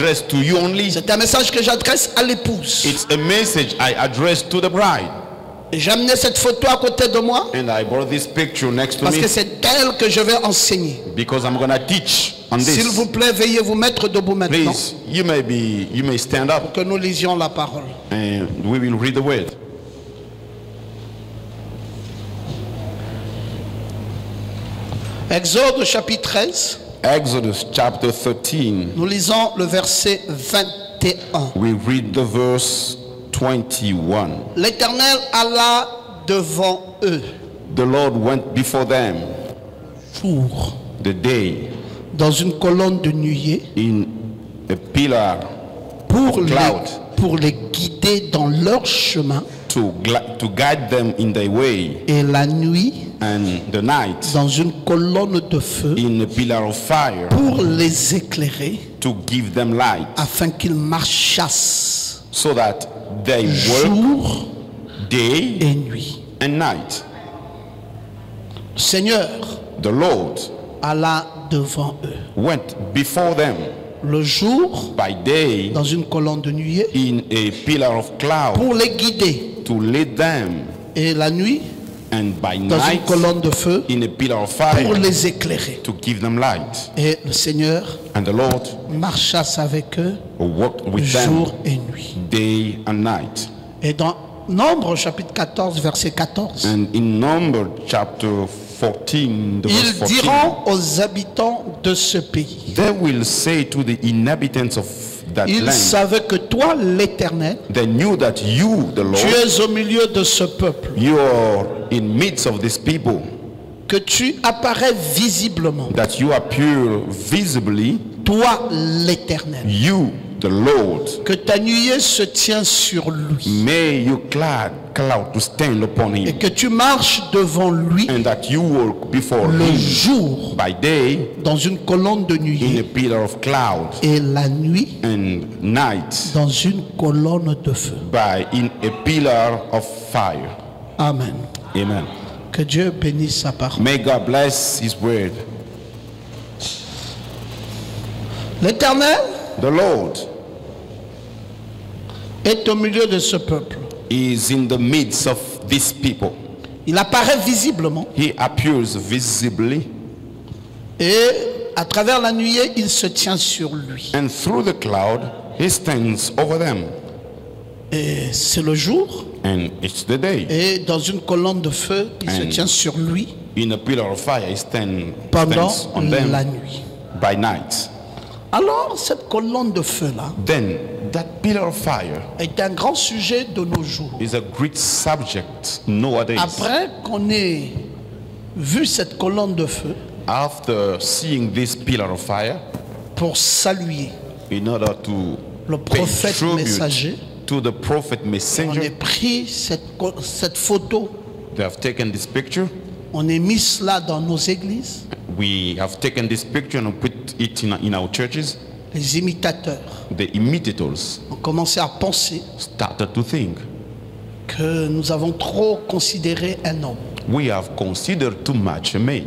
address to you only. C'est un message que j'adresse à l'épouse. It's a message I address to the bride. Et j'ai amené cette photo à côté de moi And I brought this picture next to parce me que c'est d'elle que je vais enseigner. because I'm going to teach on S'il this. vous plaît, veuillez vous mettre debout maintenant Please, you may stand up pour que nous lisions la parole. and we will read the word. Exode chapitre 13, Exodus chapter 13. nous lisons le verset 21. We read the verse 21. L'Éternel alla devant eux The Lord went before them jour the day dans une colonne de nuée in a pillar pour cloud les guider dans leur chemin to guide them in their way, et la nuit and the night dans une colonne de feu in a pillar of fire pour les éclairer to give them light, afin qu'ils marchassent so that they work jour day et nuit. and night. Le Seigneur The Lord alla devant eux went before them le jour by day dans une colonne de nuée in a pillar of cloud pour les guider to lead them, et la nuit and by dans une night colonne de feu in a pillar of pour fire les éclairer. to give them light. Et le Seigneur And the Lord marchasse avec eux walked with them jour et nuit. day and night. Et dans Nombre chapitre 14 verset 14, And in Numbers chapter 14, the verse ils 14, diront aux habitants de ce pays, they will say to the inhabitants of that ils land, savaient que toi l'Éternel, they knew that you, the tu Lord, es au milieu de ce peuple, you are in midst of this people, que tu apparais visiblement, that you appear visibly, toi l'Éternel, you, the Lord, que ta nuée se tient sur lui may you cloud to stand upon et him, que tu marches devant lui and that you walk before le him jour by day dans une colonne de in a nuée pillar of cloud, et la nuit and night dans une colonne de feu. in a pillar of fire. Amen. Amen. Que Dieu bénisse sa parole. May God bless his word. L'Éternel The Lord est au milieu de ce peuple. is in the midst of these people. Il apparaît visiblement He appears visibly, et à travers la nuée, il se tient sur lui. and through the cloud he stands over them, Et c'est le jour and it's the day. et dans une colonne de feu, il se tient sur lui In a pillar of fire he pendant stands on them la nuit. by night. Alors cette colonne de feu-là Then that pillar of fire est un grand sujet de nos jours. is a great subject nowadays. Après qu'on ait vu cette colonne de feu, After seeing this pillar of fire, pour saluer in order to le pay prophète tribute messager, to the prophet on a messenger, pris cette photo, they have taken this picture. on a mis cela dans nos églises. We have taken this picture and put it in our churches. Les imitateurs The imitators ont commencé à penser started to think, que nous avons trop considéré un homme. we have considered too much a man.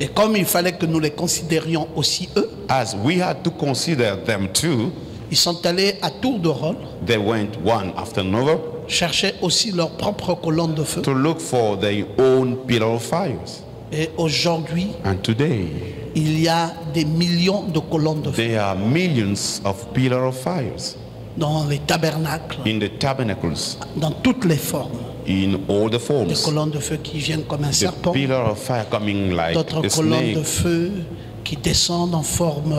Et comme il fallait que nous les considérions aussi eux, As we had to consider them too, ils sont allés à tour de rôle they went one after another chercher aussi leur propre colonne de feu. to look for their own pillar of fires. Et aujourd'hui, And today, il y a des millions de colonnes de feu there are millions of pillar of fires dans les tabernacles, in the tabernacles, dans toutes les formes. in all the Des forms. colonnes de feu qui viennent comme un The serpent, pillar of fire coming like d'autres a colonnes de snake, feu qui descendent en forme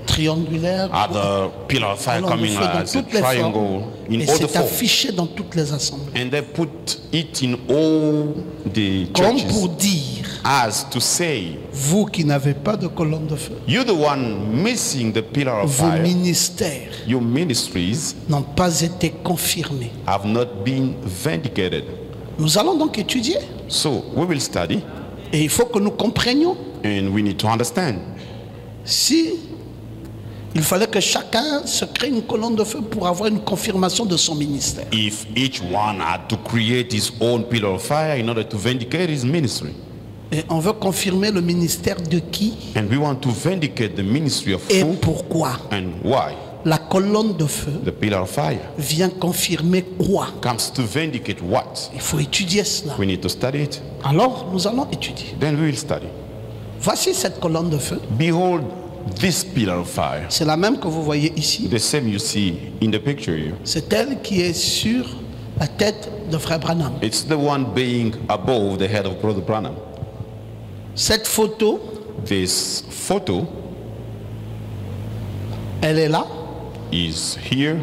triangulaire. other pillar of fire Colonnes de coming feu dans as a toutes les triangle, formes. in Et all the c'est forms. affiché dans toutes les assemblées. And they put it in all the Comme churches pour dire, as to say, vous qui n'avez pas de colonne de feu, you're the one missing the pillar of vos fire. ministères Your ministries n'ont pas été confirmés. have not been vindicated. Nous allons donc étudier So we will study, et il faut que nous comprenions and we need to understand. si il fallait que chacun se crée une colonne de feu pour avoir une confirmation de son ministère. If each one had to create his own pillar of fire in order to vindicate his ministry, Et on veut confirmer le ministère de qui and we want to vindicate the ministry of et who pourquoi. and why. La colonne de feu the pillar of fire, vient confirmer quoi? comes to vindicate what? Il faut étudier cela. We need to study it. Alors, nous allons étudier. Then we will study. Voici cette colonne de feu. Behold this pillar of fire. C'est la même que vous voyez ici. The same you see in the picture here. C'est elle qui est sur la tête de Frère Branham. It's the one being above the head of Brother Branham. Cette photo, This photo elle est là. is here.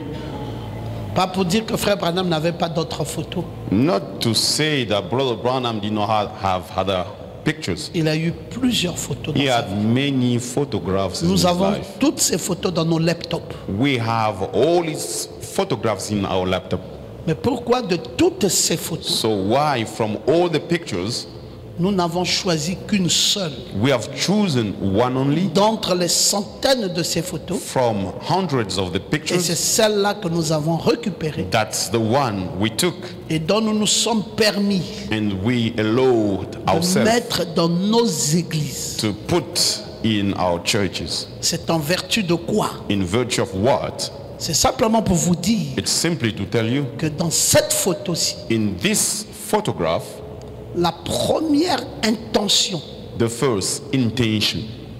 Pas pour dire que Frère Branham n'avait pas d'autres photos. Not to say that Brother Branham did not have other pictures. Il a eu plusieurs photos dans He sa had vie. many photographs in Nous his avons life. toutes ces photos dans nos laptops. We have all his photographs in our laptop. Mais pourquoi de toutes ces photos, So why from all the pictures nous n'avons choisi qu'une seule we have chosen one only d'entre les centaines de ces photos? from hundreds of the Et c'est pictures? celle-là que nous avons récupérée That's the one we took et dont nous nous sommes permis and we allowed de ourselves mettre dans nos églises. to put in our churches. C'est en vertu de quoi? In virtue of what? C'est simplement pour vous dire It's simply to tell you, que dans cette photo-ci, in this photograph, la première intention, the first intention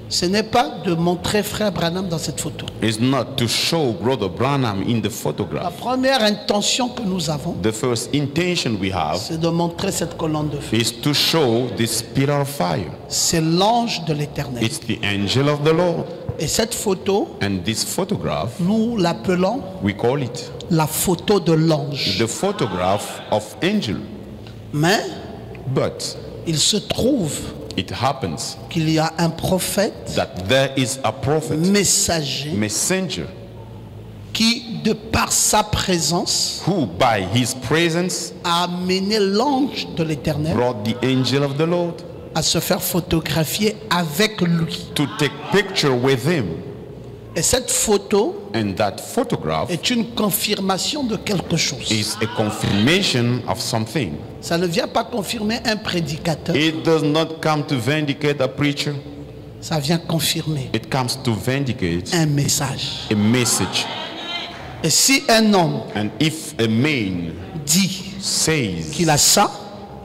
ce n'est pas de montrer Frère Branham dans cette photo. is not to show Brother Branham in the La photograph. première intention que nous avons, The first intention we have c'est de montrer cette colonne de feu. is to show this pillar of fire. C'est l'ange de l'Éternel. It's the angel of the Lord. Et cette photo, And this photograph, nous l'appelons we call it la photo de l'ange. the photograph of angel. Mais But il se trouve it happens qu'il y a un prophète, that there is a prophet, messager, messenger, qui, de par sa présence, who by his presence a amené l'ange de l'Éternel brought the angel of the Lord à se faire photographier avec lui. to take picture with him. Et cette photo And that photograph est une confirmation de quelque chose. is a confirmation of something. Ça ne vient pas confirmer un prédicateur, It does not come to vindicate a preacher. ça vient confirmer It comes to vindicate un message. a message. Et si un homme And if a man dit says qu'il a ça,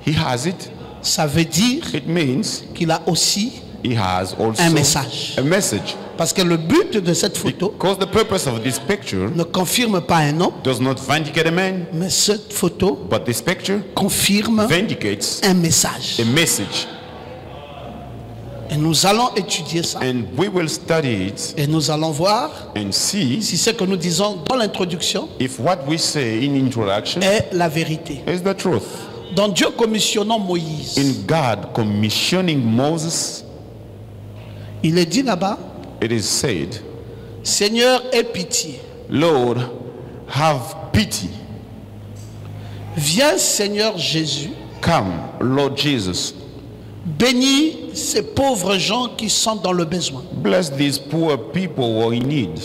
he has it, ça veut dire it means qu'il a aussi, he has also un message. a message. parce que le but de cette photo Because the purpose of this picture ne confirme pas un homme, does not vindicate a man, mais cette photo but this picture confirme vindicates un message. a message. Et nous allons étudier ça. And we will study it Et nous allons voir and see si ce que nous disons dans l'introduction if what we say in introduction est la vérité. is the truth. Dans Dieu commissionnant Moïse, In God commissioning Moses, il est dit là-bas, it is said, Seigneur, aie pitié. Lord, have pity. Viens, Seigneur Jésus, Come, Lord Jesus, bénis ces pauvres gens qui sont dans le besoin. bless these poor people who are in need.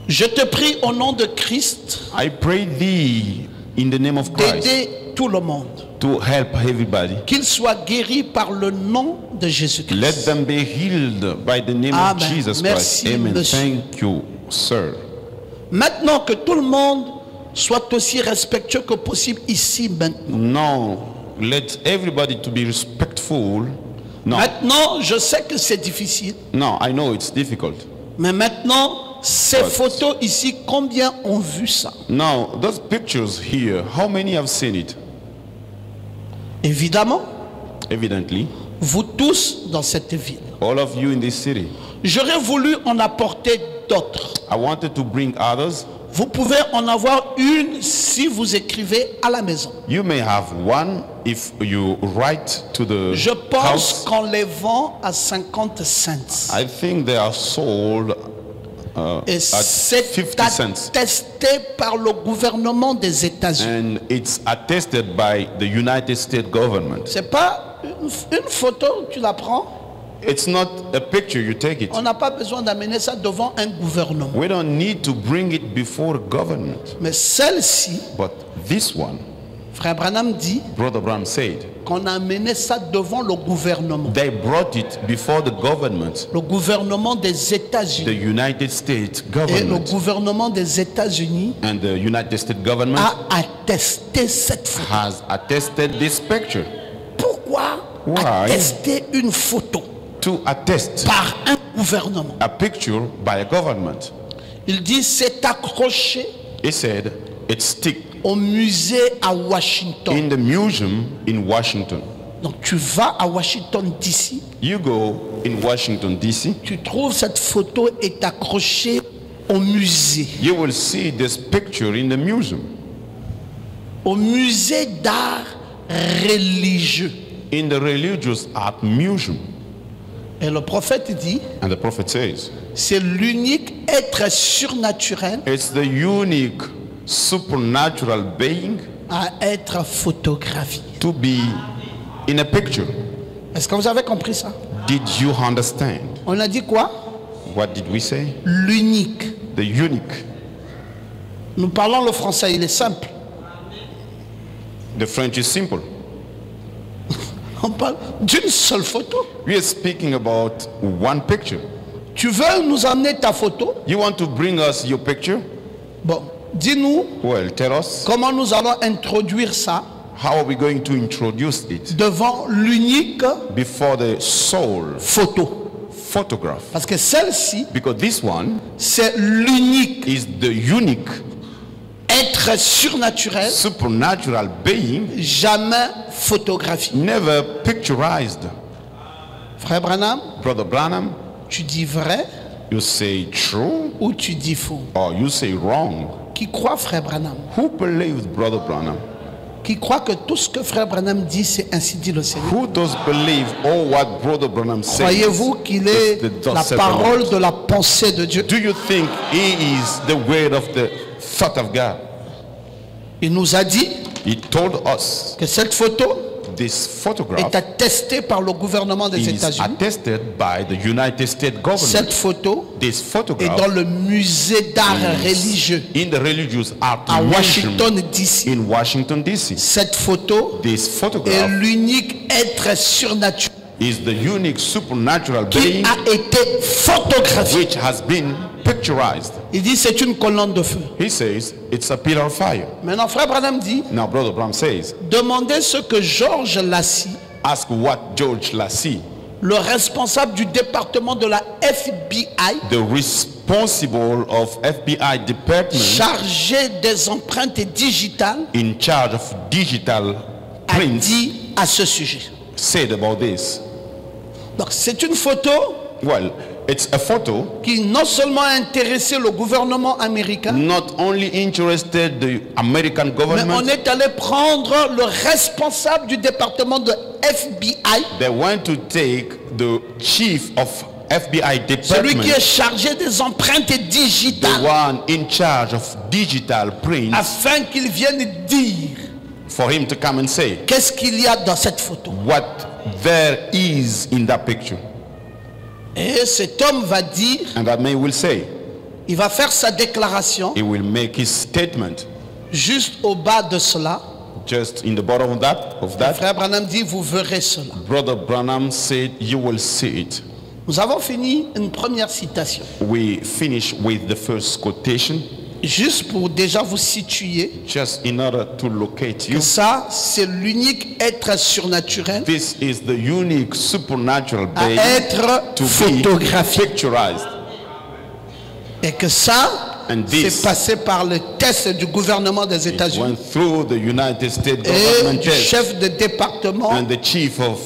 Je te prie au nom de Christ I pray thee in the name of Christ d'aider tout le monde. to help everybody. Qu'ils soient guéris par le nom de Let Jésus-Christ. them be healed by the name Amen. of Jesus Merci, Christ. Amen. monsieur. Thank you, sir. Maintenant que tout le monde soit aussi respectueux que possible ici maintenant. Now, let everybody to be respectful. No, Maintenant, je sais que c'est difficile, no, I know it's difficult. mais maintenant, ces But- photos ici, combien ont vu ça? Now, those pictures here, how many have seen it? Évidemment, Evidently, vous tous dans cette ville. all of you in this city. J'aurais voulu en apporter d'autres. I wanted to bring others. Vous pouvez en avoir une si vous écrivez à la maison. You may have one if you write to the Je pense house. qu'on les vend à 50 cents. I think they are sold Et at c'est 50 cents. attesté par le gouvernement des États-Unis. And it's attested by the United States government. C'est pas une photo, tu la prends. It's not a picture, you take it. On n'a pas besoin d'amener ça devant un gouvernement. We don't need to bring it before government. Mais celle-ci, But this one, Frère Branham dit Brother Branham said, qu'on a amené ça devant le gouvernement. they brought it before the government, Le gouvernement des the États-Unis. United States Et le government. gouvernement des États-Unis And the United States government a attesté cette photo. has attested this picture. Pourquoi Why? attester une photo To attest par un gouvernement? a picture by a government. Il dit c'est accroché He said it's stick au musée à Washington. in the museum in Washington. Donc tu vas à Washington DC, You go in Washington DC, tu trouves cette photo est accrochée au musée. you will see this picture in the museum, Au musée d'art religieux. in the religious art museum. Et le prophète dit, And the prophet says, c'est l'unique être surnaturel it's the unique supernatural being à être photographié. to be in a picture. Est-ce que vous avez compris ça? Did you understand? On a dit quoi? What did we say? L'unique. The unique. Nous parlons le français, il est simple. The French is simple. On parle d'une seule photo. We are speaking about one picture. Tu veux nous amener ta photo? You want to bring us your picture? Bon, dis-nous Well, tell us, comment nous allons introduire ça how are we going to introduce it devant l'unique before the sole photo. photograph? Parce que celle-ci, Because this one c'est l'unique is the unique être surnaturel supernatural being jamais photographié. never picturized. Frère Branham, Brother Branham, tu dis vrai you say true ou tu dis faux? or you say wrong. Qui croit Frère Branham? Who believes Brother Branham? Qui croit que tout ce que Frère Branham dit, c'est ainsi dit le Seigneur? Who does believe all what Brother Branham says? Croyez-vous qu'il est Thus la saith the parole Lord. de la pensée de Dieu? Do you think he is the word of the thought of God? Il nous a dit He told us que cette photo this est photograph attestée par le gouvernement des is États-Unis. attested by the United States Cette government. photo This est photograph dans le musée d'art religieux in the religious art à museum Washington DC. in Washington DC. Cette photo This est photograph l'unique être surnaturel is the unique supernatural qui being a été photographié. which has been picturized. Il dit c'est une colonne de feu. He says it's a pillar of fire. Maintenant, Frère Branham dit, Now, Brother Branham says, demandez ce que Georges Lassie, ask what George Lassie, le responsable du département de la FBI, the responsible of FBI department chargé des empreintes digitales, in charge of digital a prints, dit à ce sujet. said about this. Donc c'est une photo Well, it's a photo qui non seulement a intéressé le gouvernement américain, not only interested the American mais government, on est allé prendre le responsable du département de FBI, they want to take the chief of FBI celui qui est department, chargé des empreintes the digitales, one in charge of digital prints, afin qu'il vienne dire for him to come and say qu'est-ce qu'il y a dans cette photo. what there is in that picture. Et cet homme va dire, And that man will say, il va faire sa déclaration, he will make his statement. juste au bas de cela. Just in the bottom of that, Frère Branham dit, vous verrez cela. Brother Branham said, you will see it. Nous avons fini une première citation. We finish with the first quotation, Juste pour déjà vous situer, just in order to locate you. que ça, c'est l'unique être surnaturel This is the unique supernatural à being être to be photographié. picturized. Et que ça, And c'est this passé par le test du gouvernement des États-Unis went through the United States et government du test chef de département and the chief of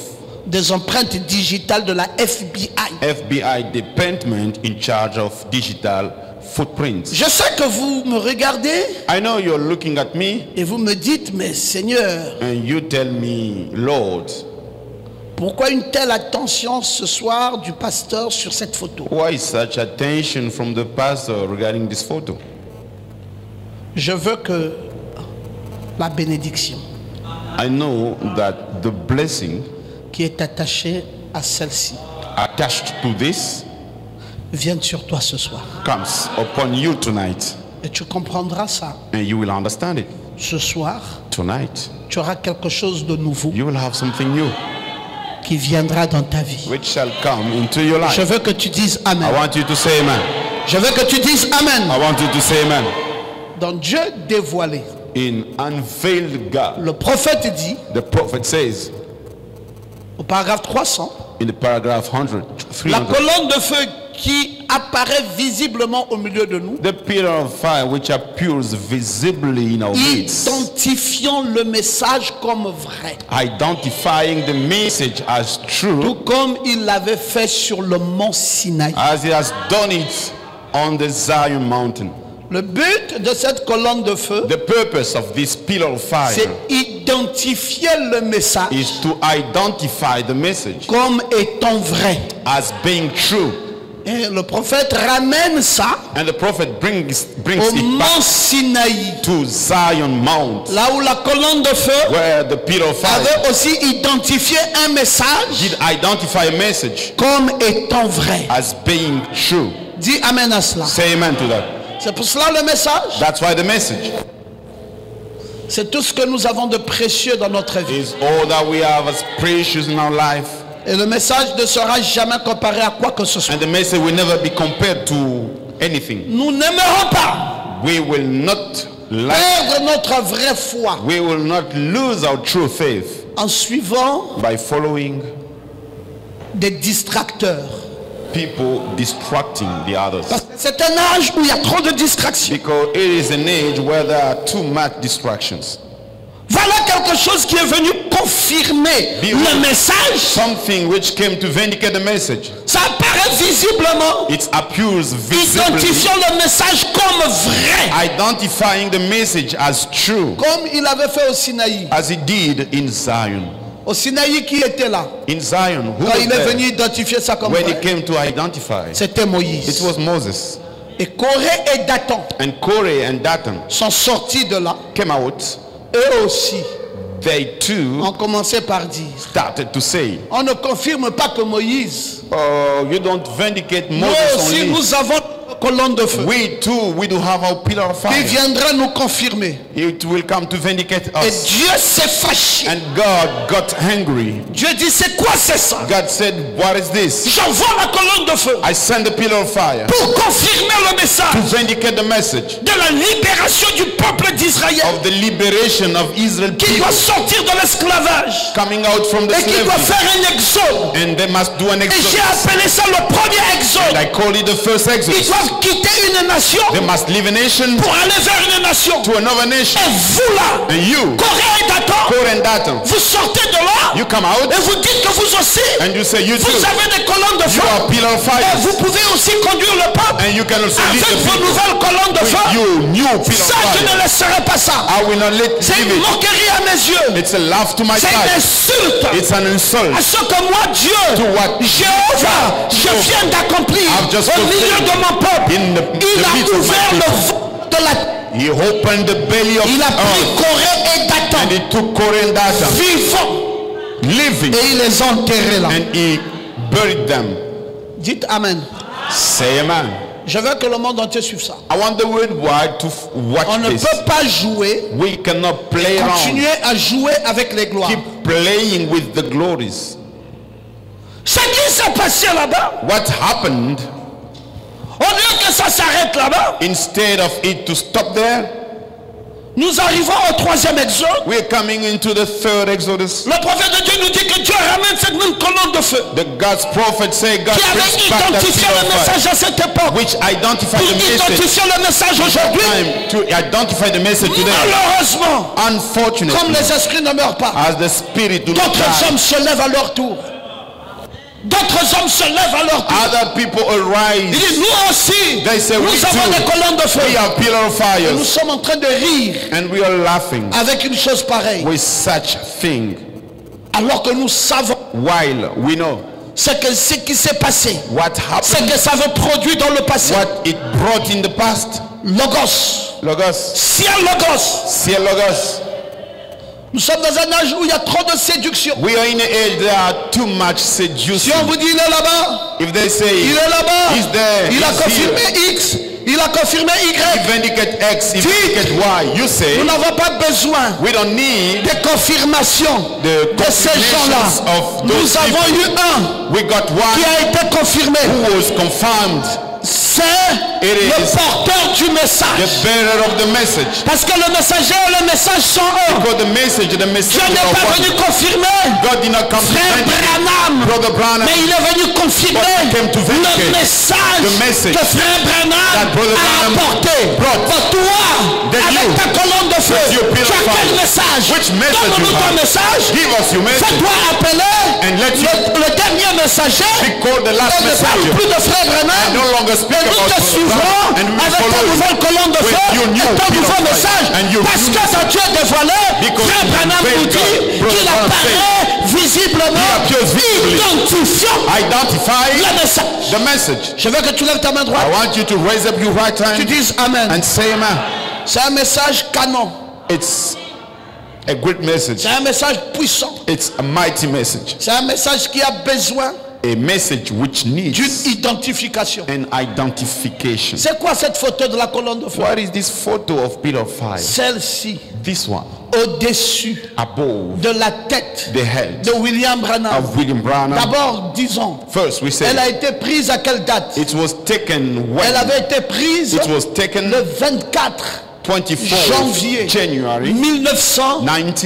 des empreintes digitales de la FBI. FBI department in charge of digital footprints. Je sais que vous me regardez I know you're looking at me et vous me dites, mais Seigneur, and you tell me, Lord, pourquoi une telle attention ce soir du pasteur sur cette photo? why such attention from the pastor regarding this photo? Je veux que la bénédiction I know that the blessing qui est attachée à celle-ci attached to this vienne sur toi ce soir. comes upon you tonight, Et tu comprendras ça and you will understand it. ce soir. tonight, tu auras quelque chose de nouveau you will have something new qui viendra dans ta vie. which shall come into your life. Je veux que tu dises I Amen. want you to say amen. Je veux que tu dises Amen. I want you to say amen. Dans Dieu dévoilé, In unveiled God, le prophète dit, the prophet says au paragraphe 300, in the paragraph 100, la 300, colonne de feu qui apparaît visiblement au milieu de nous, the pillar of fire which appears visibly in our midst, identifiant le message comme vrai, identifying the message as tout true, comme il l'avait fait sur le mont Sinaï. as he has done it on the Zion mountain. Le but de cette colonne de feu, The purpose of this pillar of c'est fire identifier le message is to identify the message comme étant vrai. as being true. Et le prophète ramène ça And the prophet brings au it mont back Sinaï, to Zion Mount, là où la colonne de feu where the pillar of fire avait aussi identifié un message did identify a message comme étant vrai. as being true. Dis Amen à cela. Say amen to that. C'est pour cela le message. That's why the message C'est tout ce que nous avons de précieux dans notre vie. is all that we have as precious in our life. Et le message ne sera jamais comparé à quoi que ce soit. And the message will never be compared to anything. Nous n'aimerons pas We will not like, perdre notre vraie foi we will not lose our true faith en suivant by following des distracteurs. people distracting the others. Parce que c'est un âge où il y a trop de distractions. Because it is an age where there are too much distractions. Voilà quelque chose qui est venu confirmer le message. Something which came to vindicate the message. Ça apparaît visiblement, It appears visibly, identifiant le message comme vrai, identifying the message as true, comme il avait fait au Sinaï. as he did in Zion. Au Sinaï, qui était là In Zion, who quand was il est there venu identifier ça comme when he vrai? came to identify? C'était It Moïse. was Moses. Et Corée et Dathan And Korah and Dathan sont sortis de là. came out. Eux aussi They too ont commencé par dire, started to say, on ne confirme pas que Moïse, oh, you don't vindicate nous Moses aussi only. nous avons une colonne de feu We too, we do have our pillar of qui fire. viendra nous confirmer. It will come to vindicate Et us. Dieu s'est fâché. And God got angry. Dieu dit, c'est quoi c'est ça? God said, what is this? J'envoie la colonne de feu I send the pillar of fire pour confirmer le to message vindicate the message de la libération du peuple d'Israël of the liberation of Israel qui people doit sortir de l'esclavage coming out from the et qui doit slavery. faire un exode. And they must do an Et j'ai exodus. appelé ça le premier exode. I call it the first Ils exodus. doivent quitter une nation They must leave a nation pour aller vers une nation. to another nation. Et vous là, And you, Corée et Dathan, Korah and Dathan, vous sortez de là you come out et vous dites que vous aussi, and you say, you too, vous avez des colonnes de you feu. are pillar of Et fire. vous pouvez aussi conduire le peuple And you can also lead avec the vos people nouvelles colonnes de with feu. you, new pillar Ça, of je ne fire. laisserai pas ça. I will not let C'est leave une it. moquerie à mes yeux. It's a laugh to my C'est une sight. insulte It's an insult à ce que moi, Dieu, to what Jéhovah, je viens d'accomplir I've just au milieu fulfilled de mon peuple. in the Il a midst of my ouvert le people. ventre de la... He opened the belly of Il a pris earth Corée et Dathan, and he took Korah and Dathan, vivants, living, et il les a enterrés là. and he buried them. Dites Amen. Say amen. Je veux que le monde entier suive ça. I want the worldwide to watch On ne this. peut pas jouer, We cannot play around. continuer à jouer avec les gloires. Keep playing with the glories. Ce qui s'est passé là-bas, What happened, au lieu que ça s'arrête là-bas, instead of it to stop there, nous arrivons au troisième exode. we're coming into the third Exodus. Le prophète de Dieu nous dit que Dieu ramène cette même colonne de feu The God's prophet say God qui avait brings back that identifié pillar le of fire, message à cette époque which identify pour the message identifier le message aujourd'hui. time to identify the message today. Malheureusement, comme Unfortunately, les esprits ne meurent pas, as the spirit do not d'autres die, hommes se lèvent à leur tour. D'autres hommes se lèvent à leur tour. other people Il arise. dit, nous aussi, They say, nous we avons too. des colonnes de feu. We are pillar of Et nous fires, sommes en train de rire and we are laughing avec une chose pareille. with such thing, Alors que nous savons while we know ce qui s'est passé, what ce happened, que ça veut produire dans le passé. what it brought in the past. Logos, Logos, ciel logos. see Logos. Nous sommes dans un âge où il y a trop de séduction. We are in an age there are too much Si seducing. on vous dit il est là-bas, If they say il est là-bas, he's there, il a he's confirmé here, X, Il a confirmé He Y. vindicate X, he Dites. vindicate Y. You say, Nous n'avons pas besoin we don't need de confirmation the de ces confirmations gens-là. of Nous those avons people. eu un We got qui one a été confirmé. who was confirmed, C'est It le is porteur du the message. bearer of the message. Parce que le messager et le message sont un. Because the message Dieu are n'est pas venu one. confirmer God did not come to Frère vindicate Branham, Brother Branham, mais il est venu confirmer But he came to le vindicate message the message que Frère Branham that Brother a Branham apporté. brought. Pour toi, That avec you, ta colonne de feu, with your tu as pillar of quel fire. message? Which message Donne-nous you ton have? message. Give us your message. Fais-toi appeler And let le dernier messager. Be called the last Et ne parle messenger. plus de Frère Branham. No longer speak Et nous about te Brother suivrons Branham. And we avec ta follow you nouvelle colonne de with feu your new et ton pillar nouveau of fire. message. And your Parce new- que quand Dieu est dévoilé, Because Frère Branham when nous God, dit Brother qu'il Branham apparaît visiblement, He appears visibly. identifiant Identify le message. the message. Je veux que tu lèves ta main I droite. want you to raise up your right Tu hand dises Amen. and say amen. C'est un message canon. It's a great message. C'est un message puissant. It's a mighty message. C'est un message qui a besoin A message which d'une needs identification. an identification. C'est quoi cette photo de la colonne de feu? What is this photo of pillar of fire? Celle-ci, This one, au-dessus above de la tête the head de William Branham. of William Branham. D'abord, disons, First, we elle a say été prise à quelle date? it was taken Elle when? avait été prise It was taken le 24 24th janvier January 1950.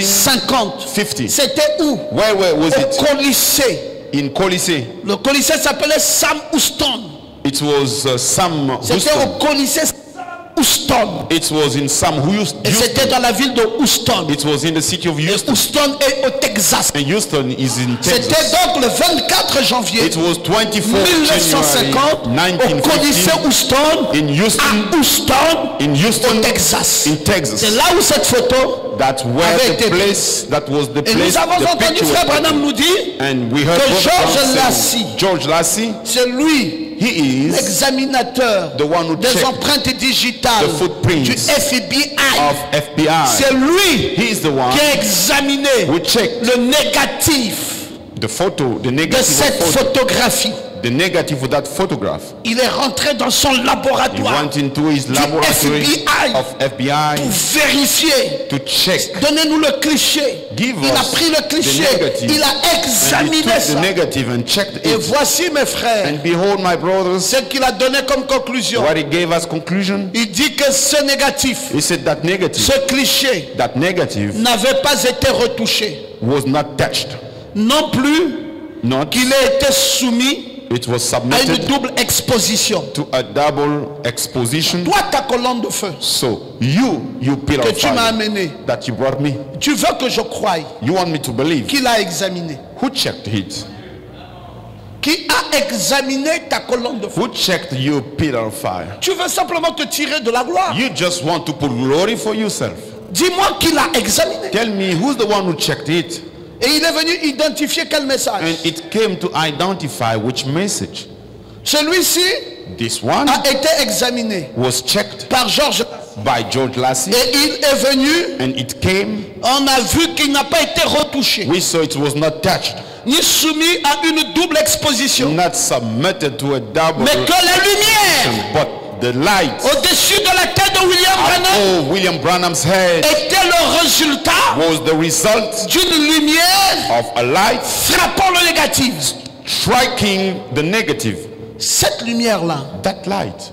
50. C'était où? Where was Au it? Colisée. In Colisée. Le Colisée s'appelait Sam Houston. It was Sam C'était au Houston. Colisée Sam Houston. It was in Sam Houston. Et c'était dans la ville de Houston. It was in the city of Et Houston. Houston est au Texas. And Houston is in C'était Texas. donc le 24 janvier It was 24 1950 January au Colisée 1950 Houston in Houston, à Houston, in Houston, au Texas. in C'est Texas. là où cette photo That were avait the été place. That was the Et place. nous avons The entendu picture Frère was Branham taken. nous dire, And we heard que Brother George Branham Lassie, saying, George Lassie, c'est lui he is l'examinateur the one who des checked empreintes digitales the footprints du FBI. of FBI. C'est lui He is the one qui a examiné who checked le négatif the photo, the de negative cette of photo, photographie. the negative of that photograph. Il est rentré dans son He laboratoire went into his laboratory FBI. of FBI pour vérifier. to check. Donnez-nous le cliché. Give Il a us pris le cliché. the negative. Il a And he examiné took ça. the negative and checked Et it. voici mes frères, And behold, my brothers, ce qu'il a donné comme conclusion. what he gave us conclusion. Il dit que ce négatif, He said that negative, ce cliché that negative n'avait pas été retouché. was not touched. Non plus Not qu'il ait été soumis it was à une submitted double exposition. to a double exposition. Toi, ta colonne de feu So you pillar que of tu m'as fire amené, that you brought me, tu veux que je croie you want me to believe. qu'il a examiné. Who checked it? Qui a examiné ta colonne de feu. Who checked your pillar of fire? Tu veux simplement te tirer de la gloire. You just want to put glory for yourself. Dis-moi qui l'a examiné. Tell me who's the one who checked it? Et il est venu identifier quel message. And it came to identify which message. Celui-ci This one a été examiné was checked par George. by George Lassie, Et il est venu, and it came. on a vu qu'il n'a pas été retouché, We saw it was not touched, ni soumis à une double exposition. not submitted to a double, Mais que la lumière but the light au-dessus de la tête de William Branham of William Branham's head était le résultat was the result d'une lumière of a light frappant le négatif. striking the negative. Cette lumière-là That light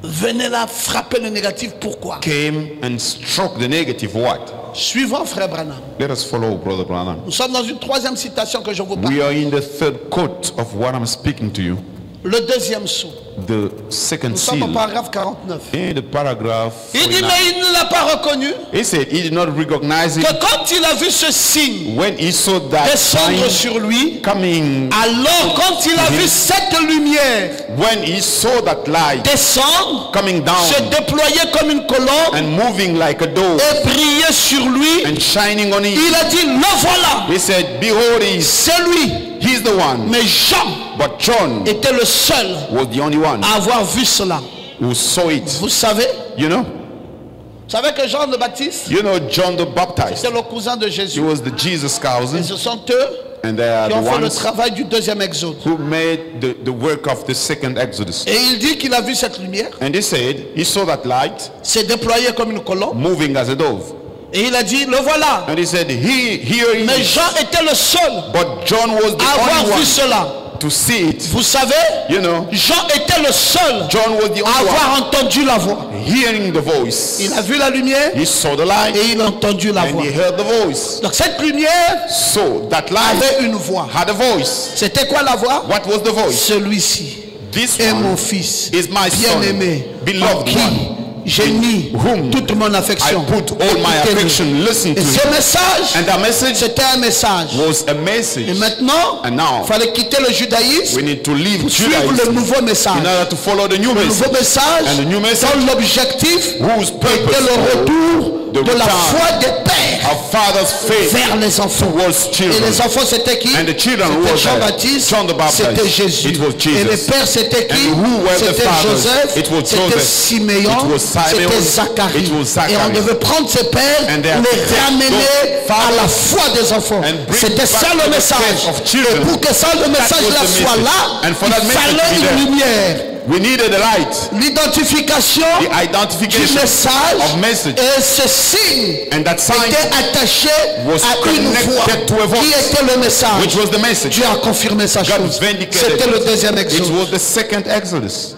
venait là frapper le négatif. Pourquoi? came and struck the negative. What? Suivant Frère Branham. Let us follow Brother Branham. Nous sommes dans une troisième citation que je vous parle. We are in the third quote of what I'm speaking to you. Le deuxième sceau. The second Nous sommes au seal paragraphe 49. in the paragraph Il dit, 49. mais il ne l'a pas reconnu. He said he did not recognize it Que quand il a vu ce signe when he saw that descendre sign sur lui, coming, alors quand il a vu cette lumière when he saw that light descendre, coming se down déployer comme une colombe and moving like a dove et briller sur lui, and shining on him, il a dit, le voilà, he said, behold, c'est lui. he's the one. Mais Jean But John était le seul was the only one à avoir vu cela. who saw it. Vous savez, You know? vous savez que Jean le Baptiste, You know John the Baptist. c'est le cousin de He Jésus. was the Jesus cousin. Et ce sont eux And they are qui the ont fait le ones travail du deuxième exode. who made the work of the second Exodus. Et il dit qu'il a vu cette lumière And he said he saw that light s'est déployée comme une colombe. moving as a dove. Et il a dit, le voilà. And he said, here he Mais is. Jean était le seul But John was the à avoir only vu one cela. to see it. Vous savez, You know, Jean était le seul John was the à only avoir one entendu la voix. hearing the voice. Il a vu la lumière He saw the light et il a entendu la and voix. he heard the voice. Donc cette lumière So that light avait une voix. had a voice. C'était quoi la voix? What was the voice? Celui-ci This est mon one fils is my son, bien-aimé, en beloved qui one, j'ai mis whom toute mon affection. I put all my Écoutez-le. affection. Listen to Et ce him. message, And that message c'était un message. was a Et message. maintenant, And now il fallait quitter le judaïsme we need to leave pour suivre le Judaism nouveau message. in order to follow the new Le nouveau message. message And the new message, dont l'objectif whose était purpose le retour the de la return foi des pères of father's faith vers les enfants. towards Et children. les enfants c'était qui? And the children who C'était were there, Jean-Baptiste, John the Baptist, c'était Jésus. it was Jesus. Et les pères c'était qui? And who were the C'était fathers? Joseph, It was c'était Joseph. Siméon, It was Simeon. c'était Zacharie. It was Zachary. Et on devait prendre ces pères, And they les had to take ramener those à la fathers foi des enfants. and bring C'était back ça to le the message. faith of children. Et pour que ça le message was là the soit message. là, And for il that message to fallait be une there, lumière. we needed a light, L'identification the du identification message of message. et ce signe And that sign, était attaché was à une voix connected to a voice, qui était le message. which was the message. Dieu a confirmé sa God chose. vindicated C'était le deuxième it. It exode. was the second Exodus.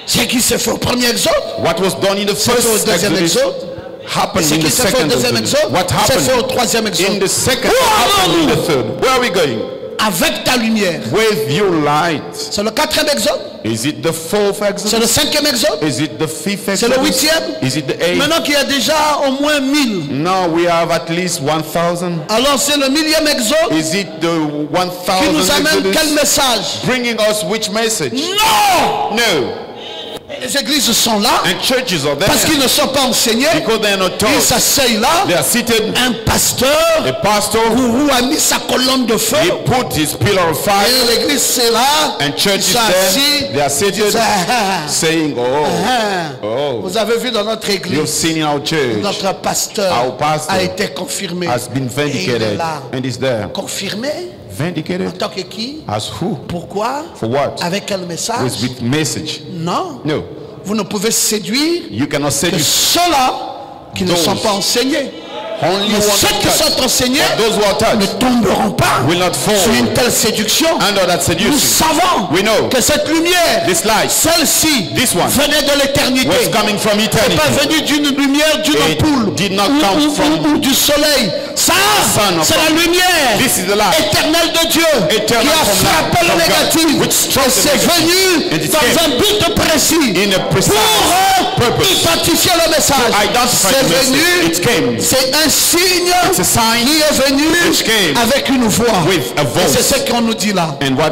C'est qui s'est fait au premier exode, What was done in the c'est fait au first deuxième Exodus exode. happened C'est in qui the s'est fait au second deuxième Exodus. exode, What c'est fait au happened troisième exode. in the second Où happened in allons-nous? the third. Where are we going? Avec ta lumière. With your light. C'est le quatrième exode, Is it the fourth c'est Exodus? le cinquième exode, Is it the fifth c'est le Exodus? huitième. Is it the eighth? Maintenant qu'il y a déjà au moins 1000, Now we have at least 1,000. alors c'est le millième exode Is it the qui nous 1,000 amène quel Exodus? message? Bringing us which message? Non! No. Les églises sont là And churches are there parce qu'ils ne sont pas enseignés. because they are not Ils taught. s'asseyent là. They are seated. Un pasteur, A pastor, gourou a mis sa colonne de feu. he put his pillar of fire, Et l'église c'est là. and church Ils is sont assis. there. They are seated, Ils disent, ah, saying, ah. oh, Vous avez vu dans notre you've église, seen in our church notre pasteur Our pastor a été confirmé. has been Et il est vindicated là. and is there. Confirmé en Vindicated tant que qui? as who? Pourquoi? For what? Avec quel message? With message. Non. No. Vous ne pouvez séduire You cannot que seduce ceux-là qui ne Those. sont pas enseignés. only Mais one ceux qui touch. sont enseignés But those who are ne touched tomberont pas will not fall sur une telle séduction. under that Nous seduction. savons We know que cette lumière, this light celle-ci, This one venait de l'éternité. was coming from n'est eternity. pas venu d'une lumière d'une It ampoule did not come from ou du soleil. Ça, sun or c'est la from- lumière This is the light. éternelle de Dieu Eternal qui a from frappé light le of God, négatif. which struck Et the c'est negative. venu And it dans came un but précis in a precise pour purpose. identifier le message. Identify C'est the message. venu, It came. c'est un signe It's a sign qui est venu which came avec une voix. with a Et voice. c'est ce qu'on nous dit là. And what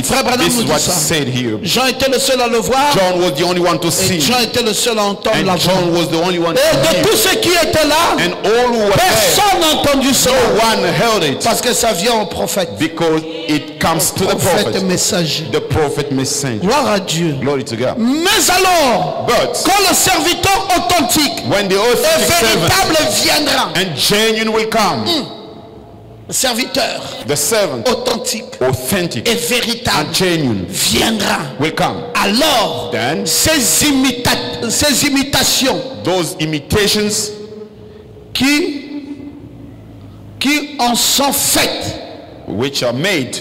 Frère Branham this nous is dit what ça. said here. Jean était le seul à le voir. John was the only one to Et see. Jean était le seul à entendre la And voix. John was the only one to Et de hear. tous ceux qui étaient là, And all who were there, personne n'a entendu cela. no one held it Parce que ça vient au prophète. because it comes to the Prophète prophet. messager. The prophet messenger. Gloire à Dieu. Glory to God. Mais alors, But quand le serviteur authentique when the et authentic servant véritable viendra, and genuine will come, le serviteur the servant, authentique authentic et véritable and genuine, viendra, will come. alors Then ces imitations those imitations qui en sont faites. which are made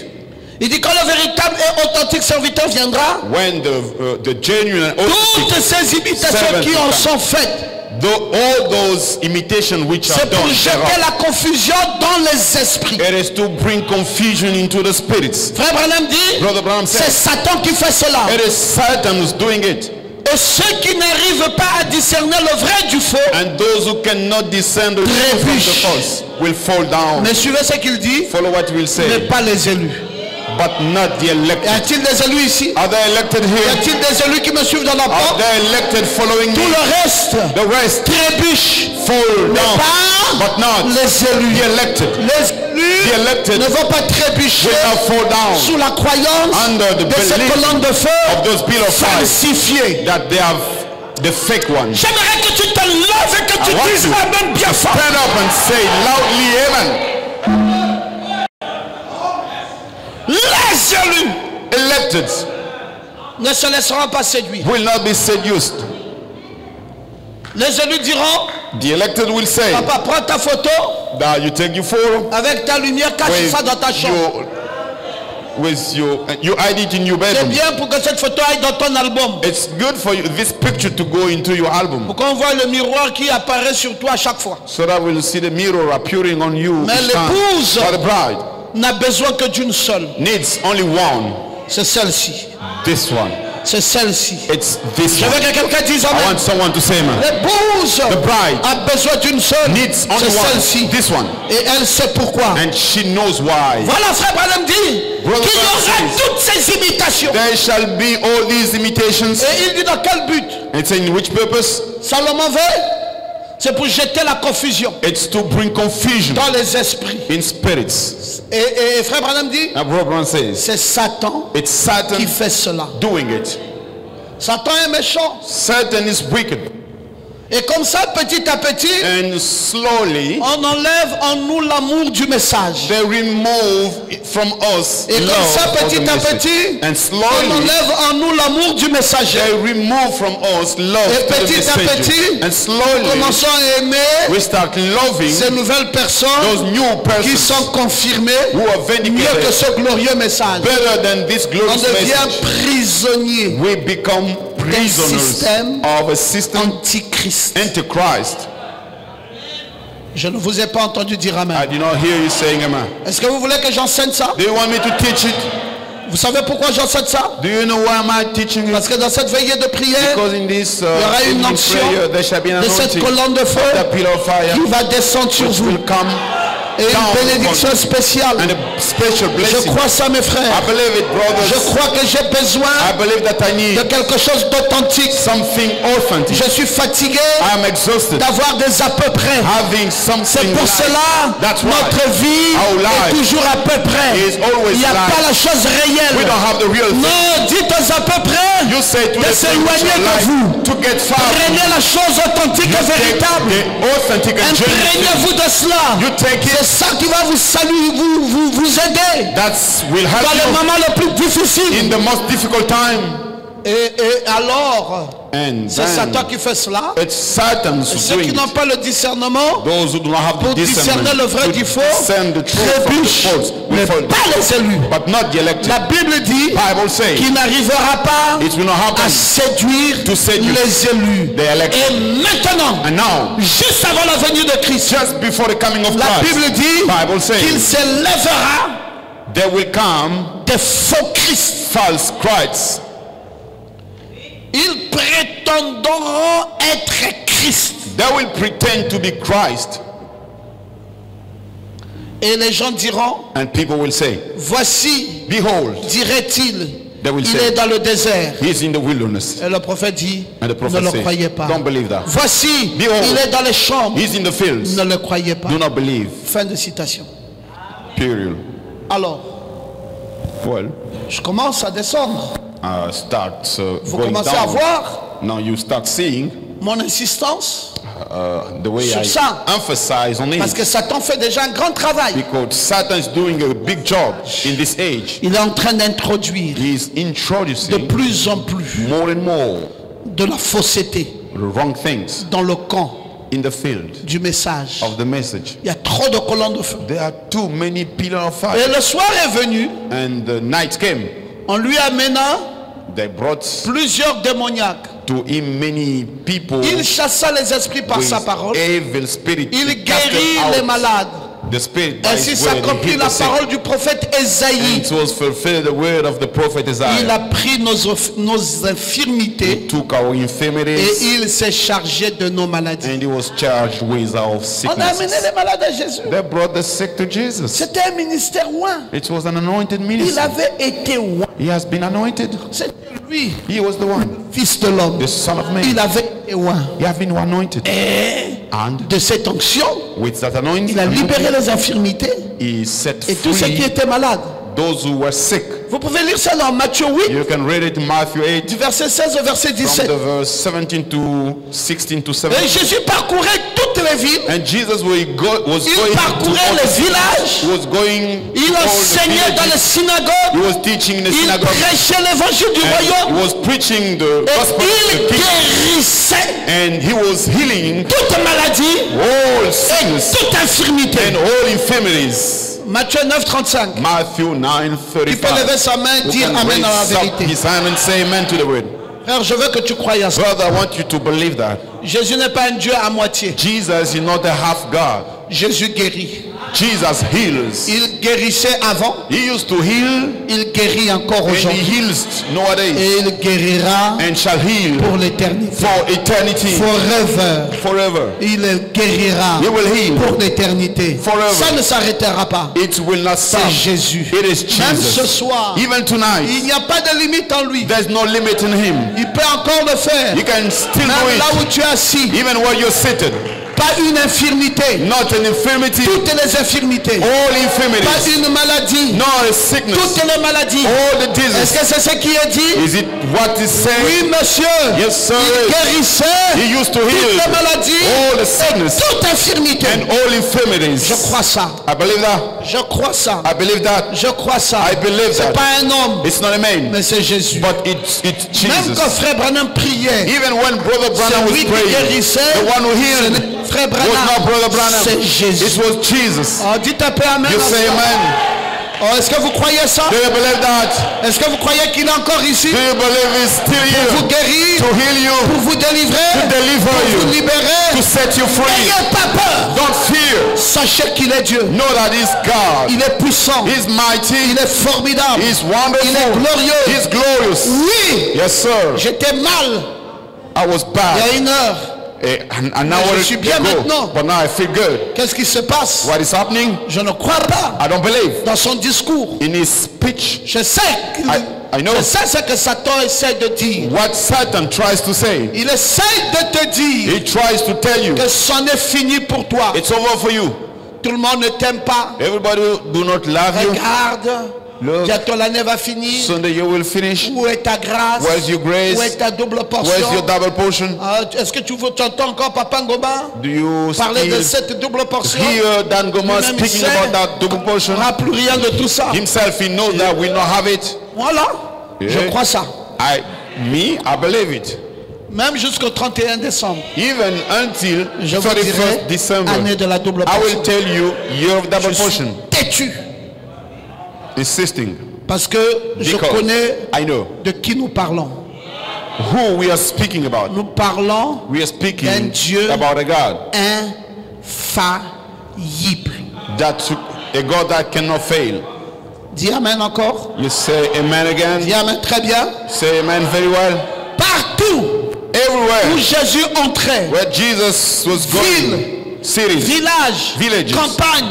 Il dit quand le véritable et authentique serviteur viendra, when the genuine and toutes authentic ces imitations servant qui will en come. sont faites, all those imitations which are c'est pour done jeter thereof, la confusion dans les esprits. it is to bring confusion into the spirits. Frère Branham dit, Brother Branham c'est said, Satan qui fait cela. it is Satan who's doing it. Et ceux qui n'arrivent pas à discerner le vrai du faux, And those who cannot discern the truth from the false will fall down. mais suivez ce qu'il dit, Follow what he will mais say. pas les élus. But not the Y elected. a-t-il des élus ici? Are they elected Y here? a-t-il des élus qui me suivent dans la Are porte? they elected following Tout me? le reste The rest trébuche, fall mais down. pas But not les élus. the elected. Les The élus elected ne vont pas trébucher will not fall down sous la croyance under the de ces belief colonnes de feu of those pillars of fire falsifiées. that they have the fake ones. J'aimerais que tu te lèves et que tu I want dises you Amen bien fort. stand up and say loudly amen. élus elected, ne se laisseront pas séduire. will not be seduced. Les élus diront, The elected will say, papa, prends ta photo that you take your photo avec ta lumière, cache ça dans ta chambre. you hide it in your C'est bedroom. bien pour que cette photo aille dans ton album. It's good for you, this picture to go into your album, Pour qu'on voit le miroir qui apparaît sur toi à chaque fois. so that we'll see the mirror appearing on you Mais each time. l'épouse But the bride n'a besoin que d'une seule. needs only one. C'est celle-ci. This one. C'est celle-ci. It's this Je veux one. que quelqu'un dise I amen. want someone to say, man. L'épouse The bride a besoin d'une seule. needs only C'est celle-ci. one. This one. Et elle sait pourquoi. And she knows why. Voilà, frère Branham dit Brother qu'il y aura Branham says, toutes ces imitations. There shall be all these imitations. Et il dit dans quel but? It's in which purpose? Salomon veut, c'est pour jeter la confusion It's to bring confusion dans les esprits. in spirits. Et frère Branham dit, And Brother Brown says, c'est Satan it's Satan qui fait cela. doing it. Satan est méchant. Satan is wicked. Et comme ça, petit à petit, And slowly, on enlève en nous l'amour du message. they remove from us Et comme love ça, of the petit à message. petit, And on slowly, enlève en nous l'amour du messager. they remove from us love Et to the petit à message. petit, And slowly, commençons à aimer we start loving ces nouvelles personnes those new qui persons sont confirmées who are mieux que vindicated ce glorieux message. better than this On glorious devient message. prisonnier We become prisoners system of a system antichrist. antichrist. Je ne vous ai pas entendu dire I amen. did not hear you saying amen. Est-ce que vous voulez que j'enseigne ça? Do you want me to teach it? Vous savez pourquoi j'enseigne ça? Do you know why am I teaching it? Parce que dans cette veillée de prière, Because in this il y aura une evening onction prayer, there shall be an de cette anointing, colonne de feu the pillar of fire, qui va descendre sur which vous. will come Et down une bénédiction upon you. spéciale. And a special Je blessing. crois ça, mes frères. I believe it, Je brothers. crois que j'ai besoin I believe that I de need quelque chose d'authentique. something authentic. Je suis fatigué I am exhausted. d'avoir des à peu près. Having C'est something pour like- cela That's why notre vie our life est toujours à peu près. is always Il n'y a like- pas la chose we réelle. don't have the real thing. Non, dites aux à peu près You say to de the thing which s'éloigner you de like vous. to get far from Prenez you. la chose authentique et You take véritable. the authentic and genuine thing. Imprégnez-vous de cela. You take C'est it. ça qui va vous saluer, vous aider That will dans help les you moments les plus difficiles. in the most difficult time. Et alors, And c'est then Satan qui fait cela. it's Satan's Ceux doing qui n'ont it. pas le discernement Those who do not have pour the discernment discerner le vrai to du faux discern the truth from the trébuchent, false mais will fall. pas les élus. But not the elected. La Bible dit Bible says qu'il n'arrivera pas it will not happen à séduire to seduce les élus. the elected. Et maintenant, And now, juste avant la venue de Christ, just before the coming of la Christ, Bible dit Bible says qu'il s'élèvera there will come des faux Christ. false Christs. Ils prétendront être Christ. They will pretend to be Christ. Et les gens diront, And people will say, voici, behold, dirait-il, They will il say, est dans le désert. he's in the wilderness. Et le prophète dit, And the ne prophet le says, croyez pas. don't believe that. Voici, Behold, il est dans les chambres. He's in the fields. Ne le croyez pas. Do not believe. Fin de citation. Period. Alors, Well, je commence à descendre. start Vous going commencez à down. voir Now you start seeing mon insistance. the way Sur I ça. emphasize on Parce it. que Satan fait déjà un grand travail. Because Satan is doing a big job in this age. Il est en train d'introduire He is de introducing plus en plus more and more de la fausseté the wrong things dans le camp in the field du message. of the message. Il y a trop de colonnes de feu. There are too many pillars of fire. Et le soir est venu, And the night came. on lui amena They brought plusieurs démoniaques. to him many people Il chassa les esprits par sa parole. with evil spirit. Il He casted guérit out les malades. the spirit by Ainsi his word. He s'accomplit healed la the sick. parole du prophète Ésaïe. It was fulfilled the word of the prophet Il Isaiah. a pris nos infirmités Took our et infirmities il s'est chargé de nos maladies. and he was charged with our On a amené sicknesses. les malades à Jésus. They brought the sick to Jesus. C'était un ministère loin. It was an anointed Il ministry. avait été loin. He has been anointed. C'était lui, He was the one, fils de l'homme. the son of man. Il avait été loin. He has been anointed. And De cette onction, with that anointing, il a libéré les infirmités he set et tous ceux qui free étaient malades. those who were sick. Vous pouvez lire ça dans Matthieu 8, You can read it in Matthew 8, du verset 16 au verset from 17. the verse 17 to 16 to Et 17. Jésus parcourait toutes les villes. And Jesus was Il going to parcourait all les the cities. villages. He was going Il to all the enseignait dans les villages. synagogues. He was teaching in the Il synagogue. prêchait l'évangile du And he royaume. was preaching the Et gospel of il the king. guérissait And he was healing toute maladie all et sickness toute infirmité. and all infirmities. Matthieu 9, 35. Matthew 9, Il peut lever 35. sa main et Who dire can Amen dans la raise up vérité. his hand and say amen to the word. Frère, je veux que tu croies à ça. Brother, I want you to believe that. Jésus n'est pas un Dieu à moitié. Jesus is not a half God. Jésus guérit. Jesus heals. Il guérissait avant. He used to heal Il guérit encore and he aujourd'hui. heals nowadays Et il guérira and shall heal pour l'éternité. for eternity, Forever. forever. Il guérira He will heal. pour l'éternité. Forever. Ça ne s'arrêtera pas. It will not stop. C'est Jésus. It is Même ce Jesus. soir, Even il tonight, n'y a pas de limite en lui. there's no limit in him. Il peut encore le faire. You can still Même do là it, où tu es assis. even while you're seated. Pas une infirmité. Not an infirmity, Toutes les infirmités. all Pas infirmities. une maladie. Not a sickness, Toutes les maladies. all the Est-ce diseases. que c'est ce qui est dit? Is it what is saying? Oui, monsieur. Yes, sir. Il guérissait He used to toutes les heal maladies all the et sickness toute infirmité. and all infirmities. Je crois ça. I believe that. Je crois ça. I believe that. Je crois ça. I believe C'est that. pas un homme, It's not a man, mais c'est Jésus. but it's Même Jesus. quand frère Branham priait, Even when Brother Branham c'est was lui qui praying, guérissait. the one who Ce healed n'est- Frère was not Brother Branham, Branham. c'est Jésus. It was Jesus. Oh, dites un peu amen. You say amen. Oh, est-ce que vous croyez ça? Do you believe that? Est-ce que vous croyez qu'il est encore ici Do you believe he's still pour vous here guérir, to heal you, pour vous délivrer, to deliver pour vous you, libérer? to set you free? N'ayez pas peur. Don't fear. Sachez qu'il est Dieu. Know that he's God. Il est puissant. He's mighty. Il est formidable. He's Il est wonderful. glorieux. He's glorious. Oui, Yes, sir. j'étais mal I was il y a bad 1 heure. an hour je suis bien ago, maintenant. but now I feel good. Qu'est-ce qui se passe? What is happening? Je ne crois pas I don't believe. dans son discours. In his speech, Je sais, I know. je sais ce que Satan essaie de dire. what Satan tries to say, Il essaie de te dire he tries to tell you, que c'en est fini pour toi. it's over for you. Tout le monde ne t'aime pas. Everybody do not love you. Regarde, Look. bientôt l'année va finir. Sunday you will finish. Où est ta grâce? Where's your grace? Où est ta double portion? Where's your double portion? Ah, est-ce que tu entends encore Papa Ngoma Do you parler de still cette double portion? hear Dan Goma Lui-même, speaking il sait. about that double portion? On n'a plus rien de tout ça. Himself, he knows that we not have it. Voilà, je Yeah. crois ça. I believe it. Même jusqu'au 31 décembre, Even until je vous 31st dirai December, année de la double I portion. will tell you year of double Je suis portion. têtu Insisting. parce que je Because connais I know de qui nous parlons. who we are speaking about. Nous parlons We are d'un speaking Dieu about a God infaillible. that's a God that cannot fail. Dis Amen encore. You say amen again. Dis Amen très bien. Say amen very well. Partout où Everywhere Jésus entrait, where Jesus was going, cities, village, Villages. campagne,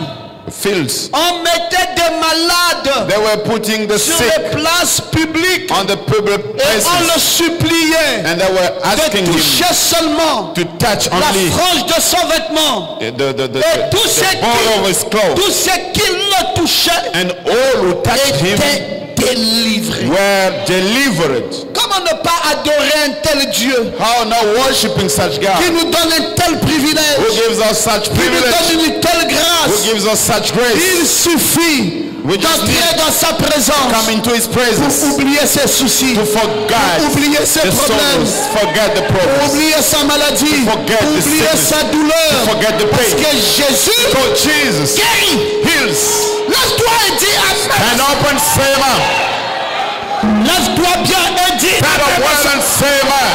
fields, on mettait des malades they were putting the sur sick les places publiques on the public et on le places, suppliait and they were asking de him toucher seulement to touch la only frange de son vêtement. Et tous ceux ball of his clothes, qui le touchaient and all who touched him étaient délivrés. were delivered. Comment ne pas adorer un tel Dieu How now worshiping such qui God, nous donne un tel privilège, who gives us such qui nous privilege, donne une telle who grâce? gives us such Il grace? suffit We just d'entrer need dans sa présence come into his presence, pour oublier ses soucis, to forget oublier ses the problèmes, sorrows, forget the pour problems, oublier sa maladie, forget pour the oublier sickness, sa douleur. forget the Parce pain. que Jésus Because Jesus guérit. heals. Lève-toi et dis Amen. And up and say amen. Lève-toi bien et dis Stand up Amen. once and say amen.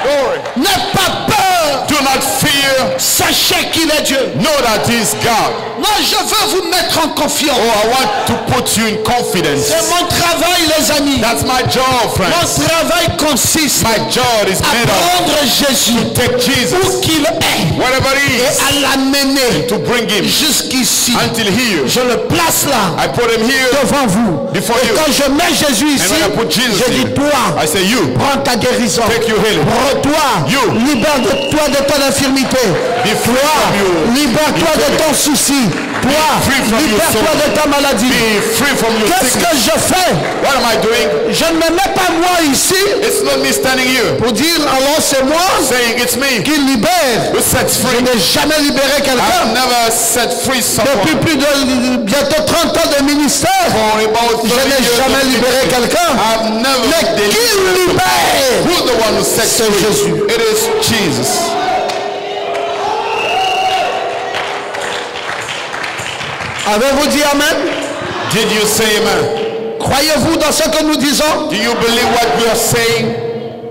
Glory. N'aie pas peur. Do not fear. Sachez qu'il est Dieu. Know that he is God. Moi, je veux vous mettre en confiance. Oh, I want to put you in confidence. C'est mon travail, les amis. That's my job, Mon friends. travail consiste My job is à made of prendre Jésus take où Jesus, qu'il est wherever he et is, à l'amener to bring him jusqu'ici. until here. Je le place là I put him here devant vous. before Et you. quand je mets Jésus ici, when I put Jesus je dis here, toi, I say you, prends ta guérison. take your healing. Toi, You. libère-toi de ton infirmité. Be free Toi, from you. libère-toi de ton souci. Toi, free from your libère-toi soul. de ta maladie. Be free from your Qu'est-ce que sickness. je fais? What am I doing? Je ne me mets pas moi ici It's not me standing here pour dire alors c'est moi saying it's me qui libère. who sets Je free. n'ai jamais libéré I've quelqu'un. never set free Depuis someone. plus de bientôt 30 ans de ministère, For about 30 je n'ai years jamais of libéré ministry, quelqu'un. I've never Mais qui delivered. libère? Who's the one who sets C'est free? Jésus. It is Jesus. Avez-vous dit Amen? Did you say amen? Croyez-vous dans ce que nous disons? Do you believe what we are saying?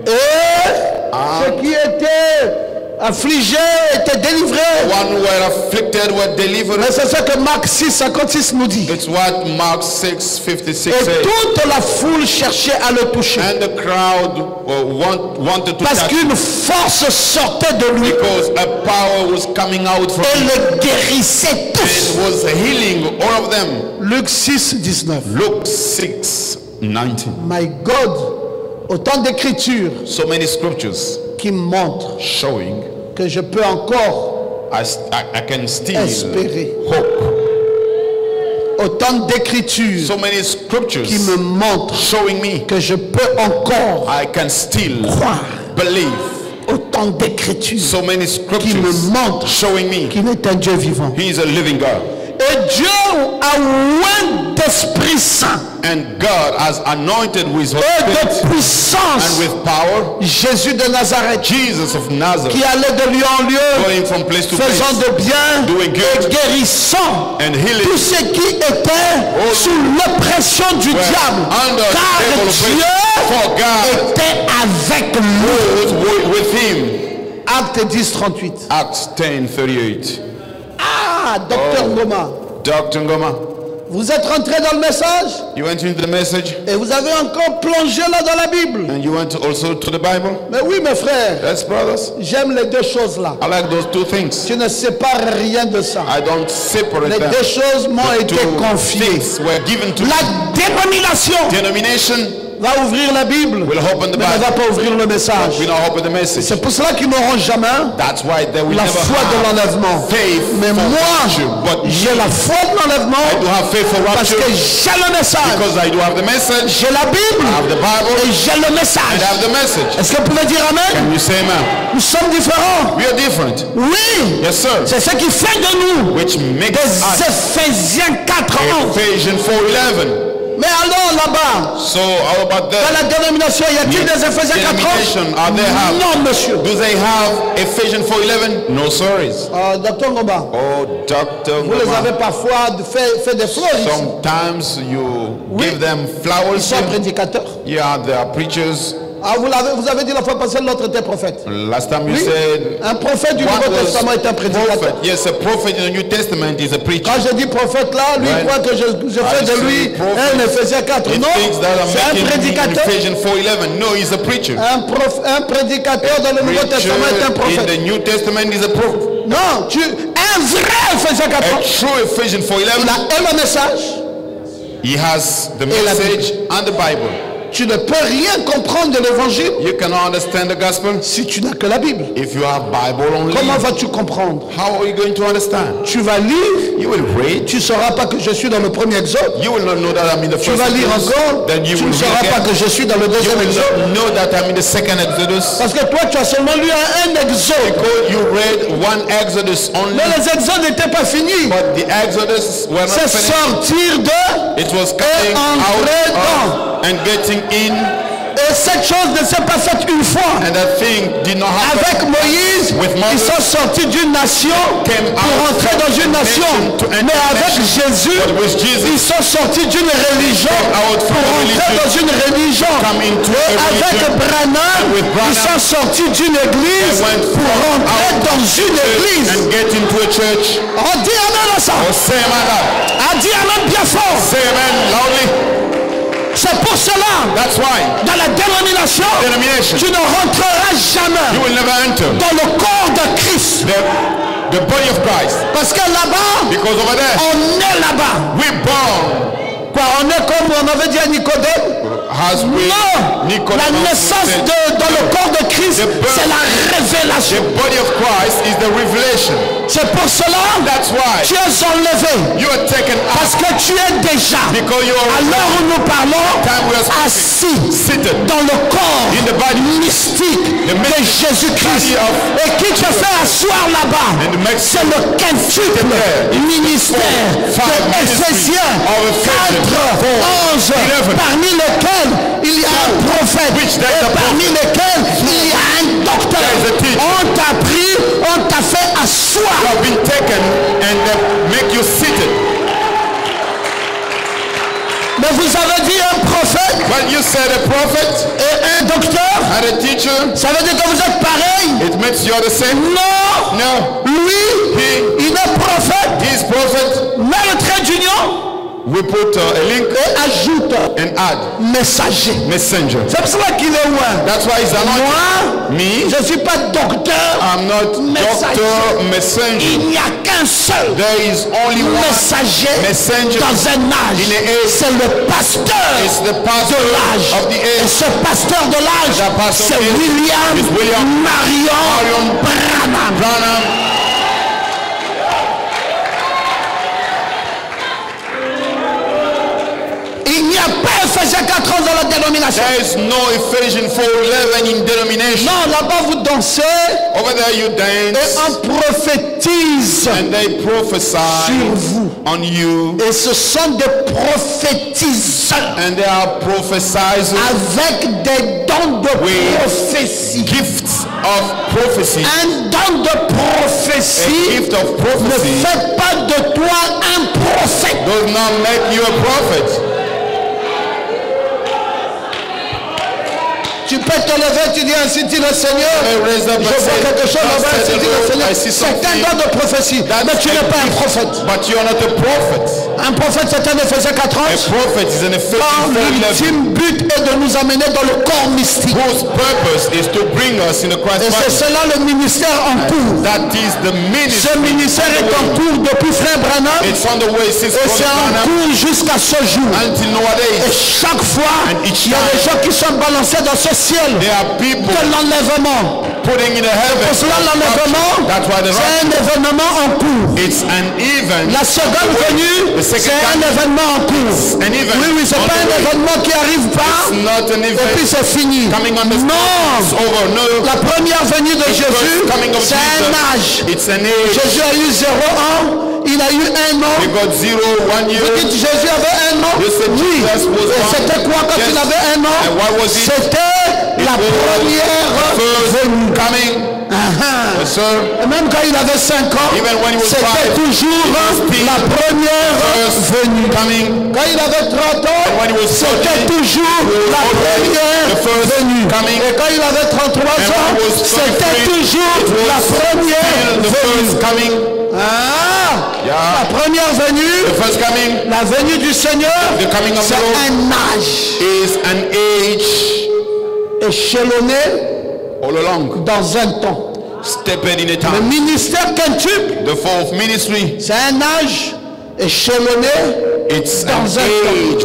Et ceux qui étaient affligés étaient délivrés. One who were afflicted were delivered. Mais c'est ce que Marc 6, 56 nous dit. It's what Mark 6:56 Et says. toute la foule cherchait à le toucher. And the crowd wanted to Parce touch him qu'une force sortait de lui because a power was coming out from et him. le guérissait It tous. was healing all of them. Luc 6, 19. Luke 6:19. My God, autant d'écritures So many scriptures qui montrent showing que je peux encore I can still espérer. hope. Autant d'écritures So many qui scriptures me montrent showing me que je peux encore I can still croire. believe. Autant d'écritures So many qui scriptures me montrent showing me qu'il est un Dieu vivant. He is a living God. Et Dieu a oint d'Esprit Saint And God has anointed with Holy et Spirit de puissance and with power Jésus de Nazareth, Jesus of Nazareth, qui allait de lieu en lieu, going from place to faisant place de bien doing good et guérissant and healing tous ceux qui étaient sous l'oppression du diable. under the Car devil of Dieu praise. For God était avec lui. was with him. Acte 10, 38. Acts 10:38. Ah, docteur Ngoma, Dr. Ngoma, vous êtes rentré dans le message you went into the message et vous avez encore plongé là dans la Bible. and you went also to the Bible. Mais oui, mes frères, Yes, brothers. j'aime les deux choses là. I like those two things. Tu ne sépares rien de ça. I don't separate Les them. deux choses m'ont The été two confiées. things were given to La dénomination denomination. va ouvrir la Bible, Will open the mais ne Bible. va pas ouvrir le message. We don't open the message. C'est pour cela qu'ils n'auront jamais That's why they will la never foi de have l'enlèvement. faith Mais for moi, rapture. But j'ai la foi de I do l'enlèvement have faith for parce rapture que j'ai le message. because I do have the message. J'ai la Bible I have the Bible. et j'ai le And message. I have the message. Est-ce que vous pouvez dire Amen? Can you say amen? Nous sommes différents. We are different. Oui, Yes, sir. c'est ce qui fait de nous Which makes des us Éphésiens 4:11. Ephesians 4:11. Mais alors là-bas, So how about dans that? la dénomination, y a-t-il des Éphésiens 4:11? Denomination, are they have? Non, monsieur. Do they have Ephesians 4:11? No, sorries. Docteur Ngomba, Oh, Dr. vous les Ngoma. avez parfois fait des fleurs ici. Sometimes you give them Ils flowers. sont prédicateurs. Yeah, they are preachers. Ah, vous avez dit la fois passée, l'autre était prophète. Last time you Oui, said un prophète du one Nouveau was Testament est un prédicateur. prophet. Yes, a prophet in the New Testament is a preacher. Quand je dis prophète là, lui Right. croit que je fais de lui prophet. un Éphésiens 4. He Non, thinks that I'm c'est un making prédicateur. Ephesians 4:11. No, he's a preacher. Un prédicateur dans le Nouveau Testament est un Preacher in prophète. the New Testament is a prophet. Non, un vrai Éphésiens 4. A true Ephesians Il 4:11. a un message. He has the Et la message and the Bible. Tu ne peux rien comprendre de l'évangile You cannot understand the gospel si tu n'as que la Bible. if you have Bible only. Comment vas-tu comprendre? How are you going to understand? Tu vas lire, You will read. tu ne sauras pas que je suis dans le premier exode. You will not know that I'm in the Tu first vas lire Exodus. encore, Then you tu will ne read sauras pas again. que je suis dans le You deuxième will exode. not know that I'm in the second Exodus. Parce que toi, tu as seulement lu un exode. Because you read one Exodus only. Mais les exodes n'étaient pas finis. But the Exodus were not C'est finished. sortir de... It was coming entrer out of and getting in. Et cette chose ne s'est pas faite une fois. And that thing did not happen. Avec Moïse, With Moses, ils sont sortis d'une nation came pour out entrer dans une nation. nation to enter Mais avec nation. Jésus, But with Jesus, ils sont sortis d'une religion out pour from entrer religion, dans une religion. come into Et a avec religion. Branham, And with Branham, ils sont sortis d'une église they went pour entrer out dans une église. and get into a church. On dit Amen à ça. Oh, say amen. On dit Amen bien fort. Say amen loudly. C'est pour cela, That's why. dans la dénomination, Denomination. tu ne rentreras jamais You will never enter dans le corps de Christ. the body of Christ. Parce que là-bas, Because over there, on est là-bas. we born. Quoi, on est comme on avait dit à Nicodème. as we Non, la naissance dans le corps de Christ, c'est la révélation. The body of Christ is the revelation. C'est pour cela That's why tu es enlevé. you are taken out. Parce que tu es déjà, Because you à are l'heure où nous parlons, time we are assis seated dans le corps in the body mystique the de Jésus-Christ. body of Et qui te fait asseoir là-bas, and the next c'est le quintuple ministère de Éphésiens 4, 11, parmi lesquels il y a un prophète et parmi lesquels il y a un docteur. On t'a pris, on t'a fait asseoir. you have been taken and they make you seated. Mais vous avez dit un prophète But you said a prophet et un docteur. and a teacher, Ça veut dire que vous êtes pareil? it makes you the same. Non. No, Lui, il est prophète. he is prophet. Mais le trait d'union We put a link et ajoute and add messager. messenger. C'est pour cela qu'il est loin. That's why he's anointed. Moi, Me, je ne suis pas docteur. I'm not doctor, messenger. Il n'y a qu'un seul There is only one messager messenger dans un âge. in the age. C'est le pasteur It's the de pastor l'âge. of the Et age. ce pasteur de l'âge, The pastor c'est of the age William is William Marion Branham. Branham. Il n'y a pas Ephésiens 4 ans dans la dénomination. There is no Ephesians 4:11 in denomination. Non, là-bas vous dansez Over there you et dance on prophétise and they prophesy sur vous. on you. Et ce sont des prophétiseurs And they are prophesizers, avec des dons de prophétie. gifts of prophecy. Un don de A prophétie gift of ne prophecy fait pas de toi un prophète. does not make you a prophet. Tu peux te lever, tu dis ainsi dit le Seigneur. You raise up Je and vois say, quelque chose "Thus là-bas, said ainsi the dit le Lord, Seigneur. I see C'est un something." don de prophétie, mais tu n'es pas un prophète. But you are not a prophet. Un prophète, c'est un Éphésiens 4 A ans. prophet is an Ephesians 4:11 L'ultime but est de nous amener dans le corps mystique. whose purpose is to bring us in the Christ Et c'est body. cela le ministère en cours. That is the Ce ministry. ministère est en cours depuis Frère Branham et It's on the way since c'est en Branham cours jusqu'à ce jour. until Et nowadays. chaque fois, And each il y a des time, gens qui sont balancés dans ce ciel there are people de l'enlèvement. putting in the Pour heaven. cela, l'enlèvement, That's why the c'est un événement en cours. it's an event. La seconde venue, The c'est second un time, événement en cours. an event. Oui, oui, c'est on pas the un way. événement qui arrive pas It's not an et puis event c'est fini. coming on the Non, it's over. No, la première venue de the Jésus, first coming of c'est un âge. Jesus. It's an age. Jésus a eu 0 ans, il a eu 1 an. We got 0, 1 year. Vous dites Jésus avait 1 an? You said Oui. Jesus was Et one. c'était quoi quand Yes. il avait 1 an? And what was it? C'était la première First venue. coming. Ah, Yes, sir. et même quand il avait 5 ans, Even when he was c'était 5, toujours still la première First venue. coming. Quand il avait 30 ans, when he was c'était 40, toujours la première the first venue. coming. Et quand il avait 33 And ans, when he was c'était 33, toujours it was la première still the venue. first coming. Ah, Yeah. la première venue, The first coming la venue du Seigneur, The coming of c'est the Lord. un âge is an age échelonné all along. dans un temps. Stepped in a Le time. ministère quintuple, The fourth ministry, c'est un âge échelonné it's dans an un temps. age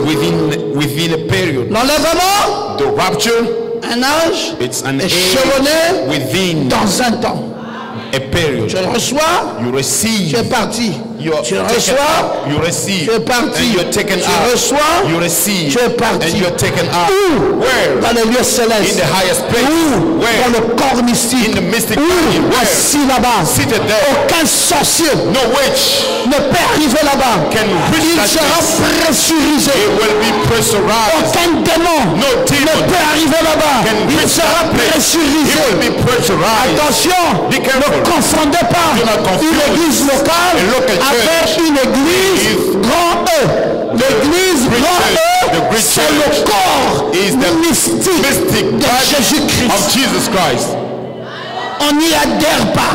within a period. L'enlèvement, The rapture, un âge it's an age échelonné within dans un temps. a period. Tu le reçois, You receive. tu es parti. You're Tu le taken reçois, up, you receive, tu es parti. and you're taken Tu out. reçois, You receive, tu es parti. and you're taken out. Où? Where? Dans les lieux In célestes. the highest place. Où? Where? Dans le corps mystique. In the mystic Où? body. Where? Assis là-bas. Seated there. Aucun sorcier No witch ne peut arriver là-bas. can reach Il that sera place. pressurisé. It will be pressurized. Aucun démon No ne demon peut arriver là-bas. can Il reach sera that place. It pressurisé. will be pressurized. Attention, Be careful. ne confondez pas Do not confuse une église locale a local avec church une église grand E. L'église great grand church, the E, great c'est church le corps is the mystique mystic de body Jésus-Christ. of Jesus Christ. On n'y adhère pas,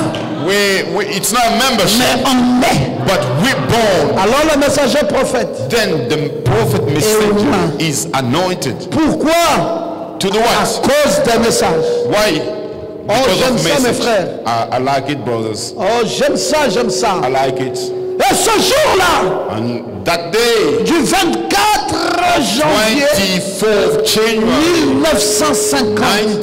It's not a membership, mais on est. but we're born. Alors le messager prophète, Then the prophet messenger humain. is anointed. pourquoi? To the À what? cause des messages. Why? Oh, Because j'aime of ça, mes message. frères. I like it, brothers. Oh, j'aime ça, j'aime ça. I like it. Et ce jour-là, And that day, du 24 janvier 24th January 1950,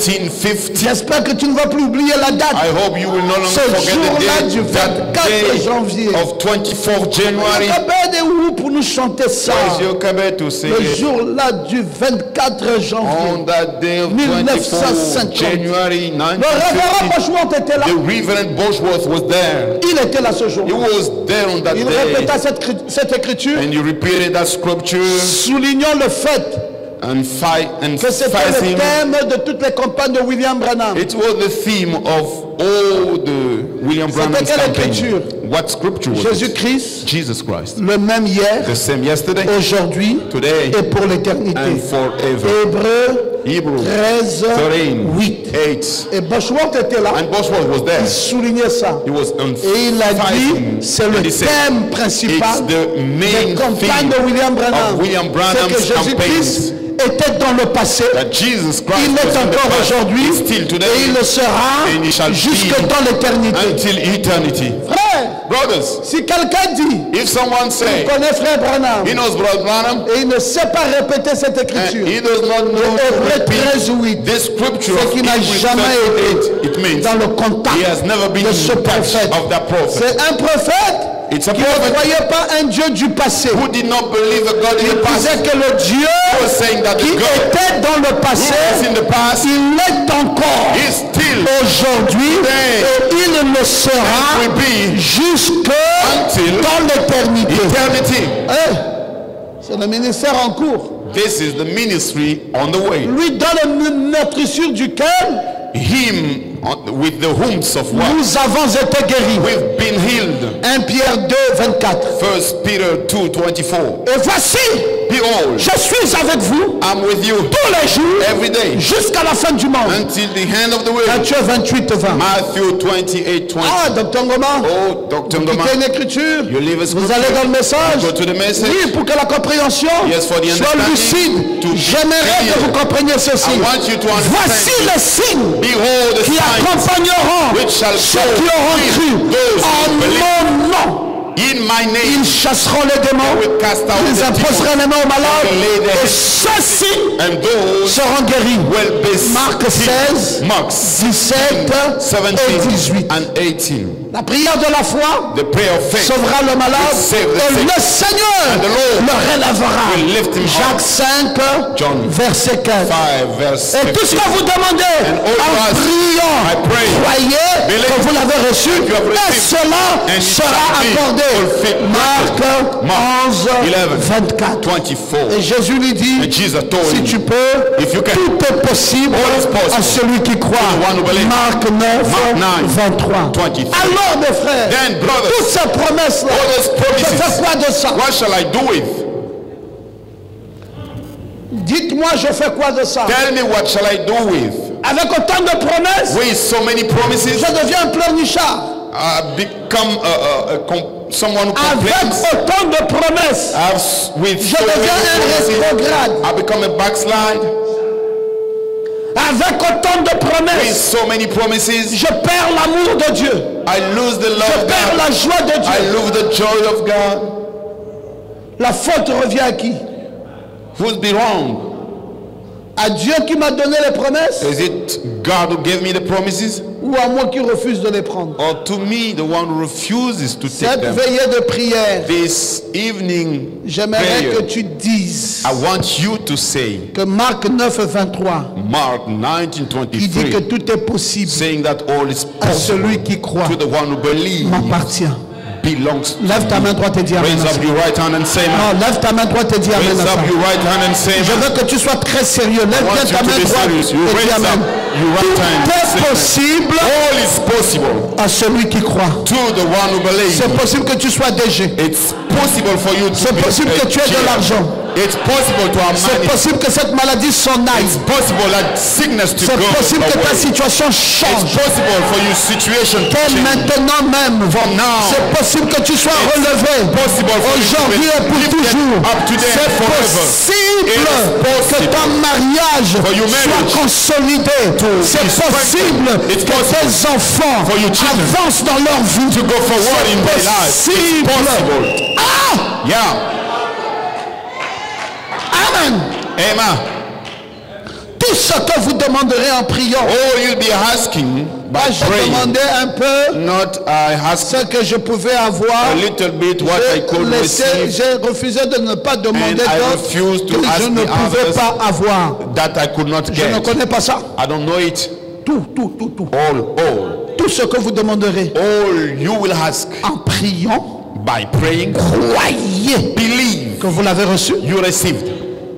1950, j'espère que tu ne vas plus oublier la date. I hope you will no longer Ce forget jour-là the du day, that 24 day janvier. of 24th January. Kabed est où pour nous chanter ça? Where's Yochebed to say Le it? jour-là du 24 janvier. On that day of 1950. 24th January Le révérend 1950, Boschworth était là. the Reverend Bosworth was there. Il était là ce jour. He was there on that Il day. répéta cette écriture, And you repeated that scripture soulignant le fait and que c'était le fighting. thème de toutes les campagnes de William Branham. It was the theme of all the William Branham's quelle campaign. écriture? What scripture was it? Jésus-Christ, Jesus Christ. le même hier, The same yesterday, aujourd'hui today, et pour l'éternité. and forever. Hébreux Hebrews 13, 13, 8. 8. Et Boschworth était là. And Bosworth was there. Il soulignait ça. He was on Et il a fighting. dit, c'est le And he said, thème it's principal the des main campagnes theme de William Branham. of William C'est que Branham's Jésus-Christ campaigns. était dans le passé. That Jesus Christ Il was est in the encore past, aujourd'hui is still today, et il le sera and he shall jusque be dans l'éternité. until eternity. Frère, Brothers, si quelqu'un dit, if someone say il connaît frère Branham he knows Brother Branham et il ne sait pas répéter cette and écriture, he does not know to Hébreux repeat 13, 8, this scripture c'est of qu'il n'a Hebrews jamais 38, it été means dans le he contact has never been de ce in touch prophète. of that prophet. C'est un prophète It's a qui ne prophet croyait pas un Dieu du passé. who did not believe a God in Il the past. disait que le Dieu He was saying that the qui God était dans le who passé, is in the past il l'est encore is still aujourd'hui et il le sera will be jusque until dans l'éternité. eternity. Eh, c'est le ministère en cours. This is the ministry on the way. Lui donne une meurtrissure duquel Him with the wounds of what nous avons été guéris. we've been healed. 1 Pierre 2, 24. 1 Peter 2:24. Et voici, Behold, je suis avec vous I'm with you tous les jours every day jusqu'à la fin du monde. until the end of the world. Matthieu 28, 20. Matthew 28:20. Ah, Dr. Ngoma, Oh, Dr. Ngoma, quittez une écriture, you leave a vous scripture, allez dans le message. go to the message. Oui, pour que la compréhension Yes, for the soit understanding, lucide. to be J'aimerais que clear. vous compreniez ceci. I want you to understand. Voici les signes Behold the qui signs accompagneront which shall ceux go qui auront with cru those who en believe. mon nom. in my name. Ils chasseront les démons, They will cast out ils the imposeront les mains aux malades, They lay their et hands ceux-ci and those seront guéris. will be Marc 16, Mark 17 et 17 18. and 18. La prière de la foi The prayer of faith sauvera le malade will save the et sick. le Seigneur And the Lord le relèvera. will lift him Jacques up. 5, John verset 15. 5 verse Et tout ce que 15. vous demandez And all en you ask, priant, I pray, croyez believe que vous l'avez reçu you have et received, cela and it sera shall be accordé. fulfilled. Marc 11, 24. 24. Et Jésus lui dit, And Jesus told si him, tu peux, if you can, tout est possible all is possible à celui qui croit. to the one who believes. Marc 9, Mark 9, 23. 23. Alors mes frères, Then, brothers, toutes ces promesses-là, all those je promises, fais quoi de ça? what shall I do with? Dites-moi, je fais quoi de ça? Tell me, what shall I do with? Avec autant de promesses, With so many promises, je deviens un pleurnichard. become someone who Avec complains. autant de promesses, With je so deviens un many promises, rétrograde. I become a backslide. Avec autant de With promesses, so many promises, je perds l'amour de Dieu. I lose the Je love of perds God. la joie de I Dieu. lose the joy of God. La faute revient à qui? Who's be wrong? À Dieu qui m'a donné les promesses Is it God who gave me the promises? ou à moi qui refuse de les prendre? Or to me, the one who refuses to take Cette them? veillée de prière, This evening j'aimerais prayer, que tu dises I want you to say que Marc 9, 23, Mark qui dit que 19:23, tout est possible saying that all is à possible celui qui croit, to the one who believes m'appartient. belongs to Lève ta main droite et dis amen. Raise à ça. up your right hand and say Non, amen. lève ta main droite et dis amen. Raise à ça. up your right hand and say Je amen. veux que tu sois très sérieux. Lève I want bien you ta to main be droite serious. You et dis raise amen. up your right hand Tout and est say amen. possible All is possible à celui qui croit. to the one who believes. C'est possible que tu sois DG. It's possible for you to C'est be possible a que tu aies de GM. l'argent. It's possible to have C'est possible que cette maladie s'en aille. It's possible that sickness to go C'est possible que ta away. situation change. It's possible for your situation to Dès change. maintenant même. From now. C'est possible que tu sois It's relevé. possible for you to Aujourd'hui be et pour lifted toujours. up today and C'est forever. possible It is que possible ton mariage for your marriage soit consolidé. C'est be possible strengthened. It's que tes enfants for your children avancent dans leur vie. to go forward in their lives. It's Possible. possible. Ah! Yeah. Amen. Amen. Tout ce que vous demanderez en priant. Oh, you'll be asking by J'ai praying. demandé un peu Not I ask ce que je pouvais avoir. a little bit what I could receive J'ai refusé de ne pas demander I d'autres refuse to que ask je ne the pouvais others. pas avoir. that I could not Je ne get. connais pas ça. I don't know it. Tout. All. Tout ce que vous demanderez All you will ask en priant, by praying, croyez believe que vous l'avez reçu. you received,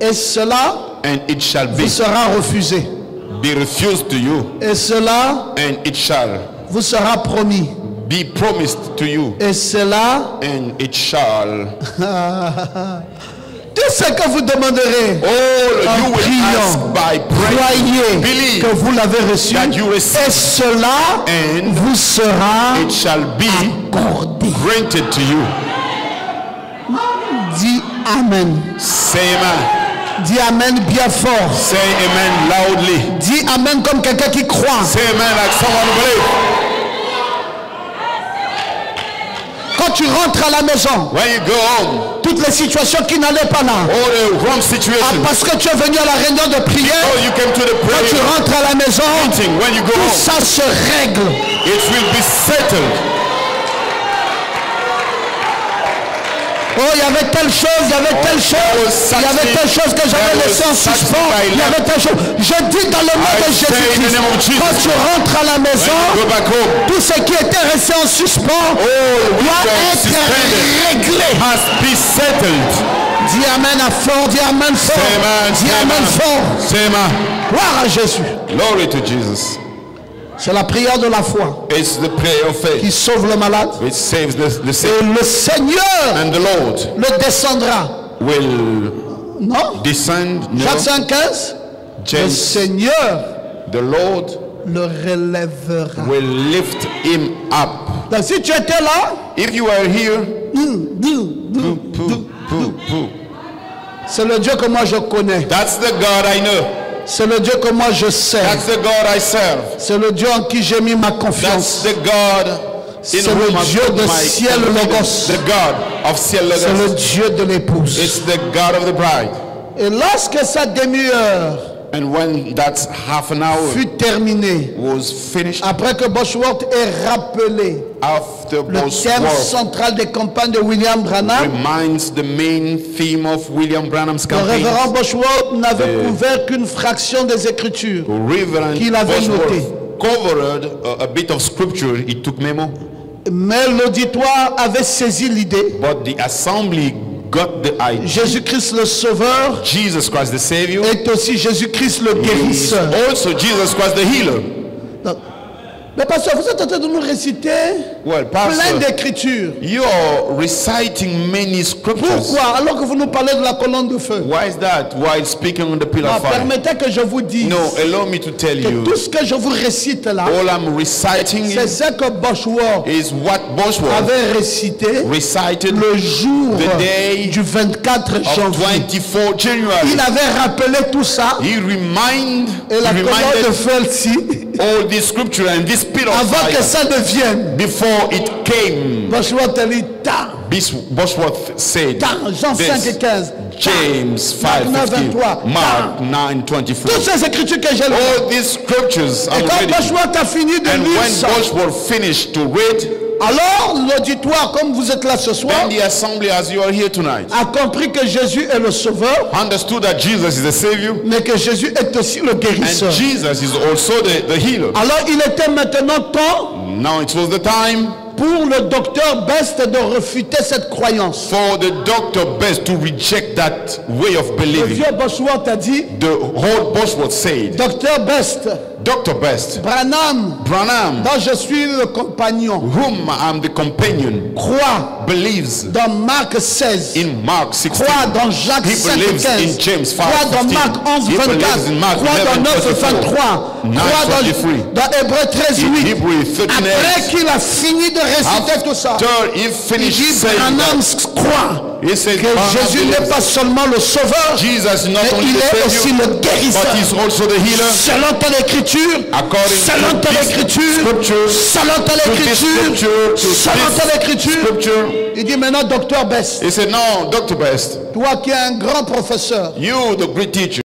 Et cela and it shall vous be. sera refusé. Be refused to you, Et cela and it shall vous sera promis. be promised to you, Et cela, and it shall. tout ce que vous demanderez All en you will priant, ask by praying, croyez believe que vous l'avez reçu. that you receive, Et cela and vous sera it shall be accordé. granted to you. Dis Amen. Say amen. Dis Amen bien fort. Say amen loudly. Dis Amen comme quelqu'un qui croit. Say amen like someone who believes. Quand tu rentres à la maison, When you go home, toutes les situations qui n'allaient pas là, all the wrong situation. parce que tu es venu à la réunion de prière, Oh, you came to the quand tu prayer rentres à la maison, meeting. When you go tout home, ça se règle. it will be settled. Oh, il y avait telle chose, il y avait telle chose, il y avait telle chose que j'avais laissé en suspens, il y avait telle chose. Je dis dans le nom de Jésus-Christ, quand tu rentres à la maison, Go back home. tout ce qui était resté en suspens doit être réglé. Must be settled. Dis Amen à fort, dis Amen fort, Say amen. dis Say Amen amen. fort. Say amen. Gloire à Jésus. Glory to Jesus. C'est la prière de la foi It's the prayer of qui faith. sauve le malade. It saves the sick. Et le Seigneur And the Lord le descendra. will Non? descend. No. Jacques 5,15. Le James, Seigneur the Lord le relèvera. will lift him up. Donc si tu étais là, If you are here, c'est le Dieu que moi je connais. that's the God I know. C'est le Dieu que moi je sais. That's the God I serve. C'est le Dieu en qui j'ai mis ma That's confiance. the God in C'est whom le I Dieu put de my ciel confidence. Logos. The God of Ciel C'est le Logos. Dieu de l'épouse. It's the God of the bride. Et lorsque sa demi-heure And when that half an hour fut terminée, was finished, après que Bosworth ait rappelé after le thème Bosworth central des campagnes de William Branham, reminds the main theme of William Branham's le campaign, révérend Bosworth n'avait couvert qu'une fraction des Écritures. Reverend qu'il avait noté. Bosworth covered a bit of scripture. He took memo, Mais l'auditoire avait saisi l'idée. but the assembly got the idea. Jésus-Christ le Sauveur Jesus Christ the Savior est aussi Jésus-Christ le is guérisseur. also Jesus Christ the healer. Donc, mais pasteur, vous êtes en train de nous réciter Well, plein Pastor, d'écritures. you're reciting many scriptures. Pourquoi? Alors que vous nous parlez de la colonne de feu. Why is that? While speaking on the pillar Non, of fire. permettez que je vous dise No, allow me to tell que you, tout ce que je vous récite là, all I'm reciting c'est ce que Bosworth is what Bosworth avait récité recited le jour the day du 24 of janvier. 24 January. Il avait rappelé tout ça He et la colonne de reminded feu ci, all this scripture and this pillar of avant que fire ça ne vienne. before it came. Bosworth a dit tant, Bosworth said Jean 5 et this. 15. James 5:15, Mark 9:24. Toutes ces écritures que j'ai lues. All these scriptures Et I'm quand reading. Bosworth a fini de And lire when ça, Bosworth finished to read, alors l'auditoire, comme vous êtes là ce soir, then the assembly, as you are here tonight, a compris que Jésus est le Sauveur, understood that Jesus is the Savior mais que Jésus est aussi le and guérisseur. Jesus is also the healer. Alors il était maintenant temps Now it was the time pour le docteur Best de refuter cette croyance. for the Dr. Best to reject that way of Le believing. vieux Bosworth a dit, The whole Bosworth said, docteur Best, Dr. Best, Branham, dont je suis le compagnon, whom I'm the companion, croit, believes dans Marc 16, in Mark 16. croit dans Jacques He 5, believes 15, in James 5, croit dans 15. Marc 11, He 24, believes in Mark croit 11, dans 9, 23, 9, croit 23. dans Hébreux 13, 8. Hebrew 13, Après qu'il a fini de réciter tout ça, after he il finished dit saying Branham that, croit he said, que Jésus n'est pas seulement le sauveur, Jesus is not mais only il the est aussi Savior, le guérisseur. but he's also the healer. Selon ton écriture, According selon to ton this écriture, scripture, selon ton to this écriture, scripture, to selon ton this écriture. scripture. Il dit maintenant, Docteur Best, He said, no, Dr. Best, toi qui es un grand professeur, you, the great teacher,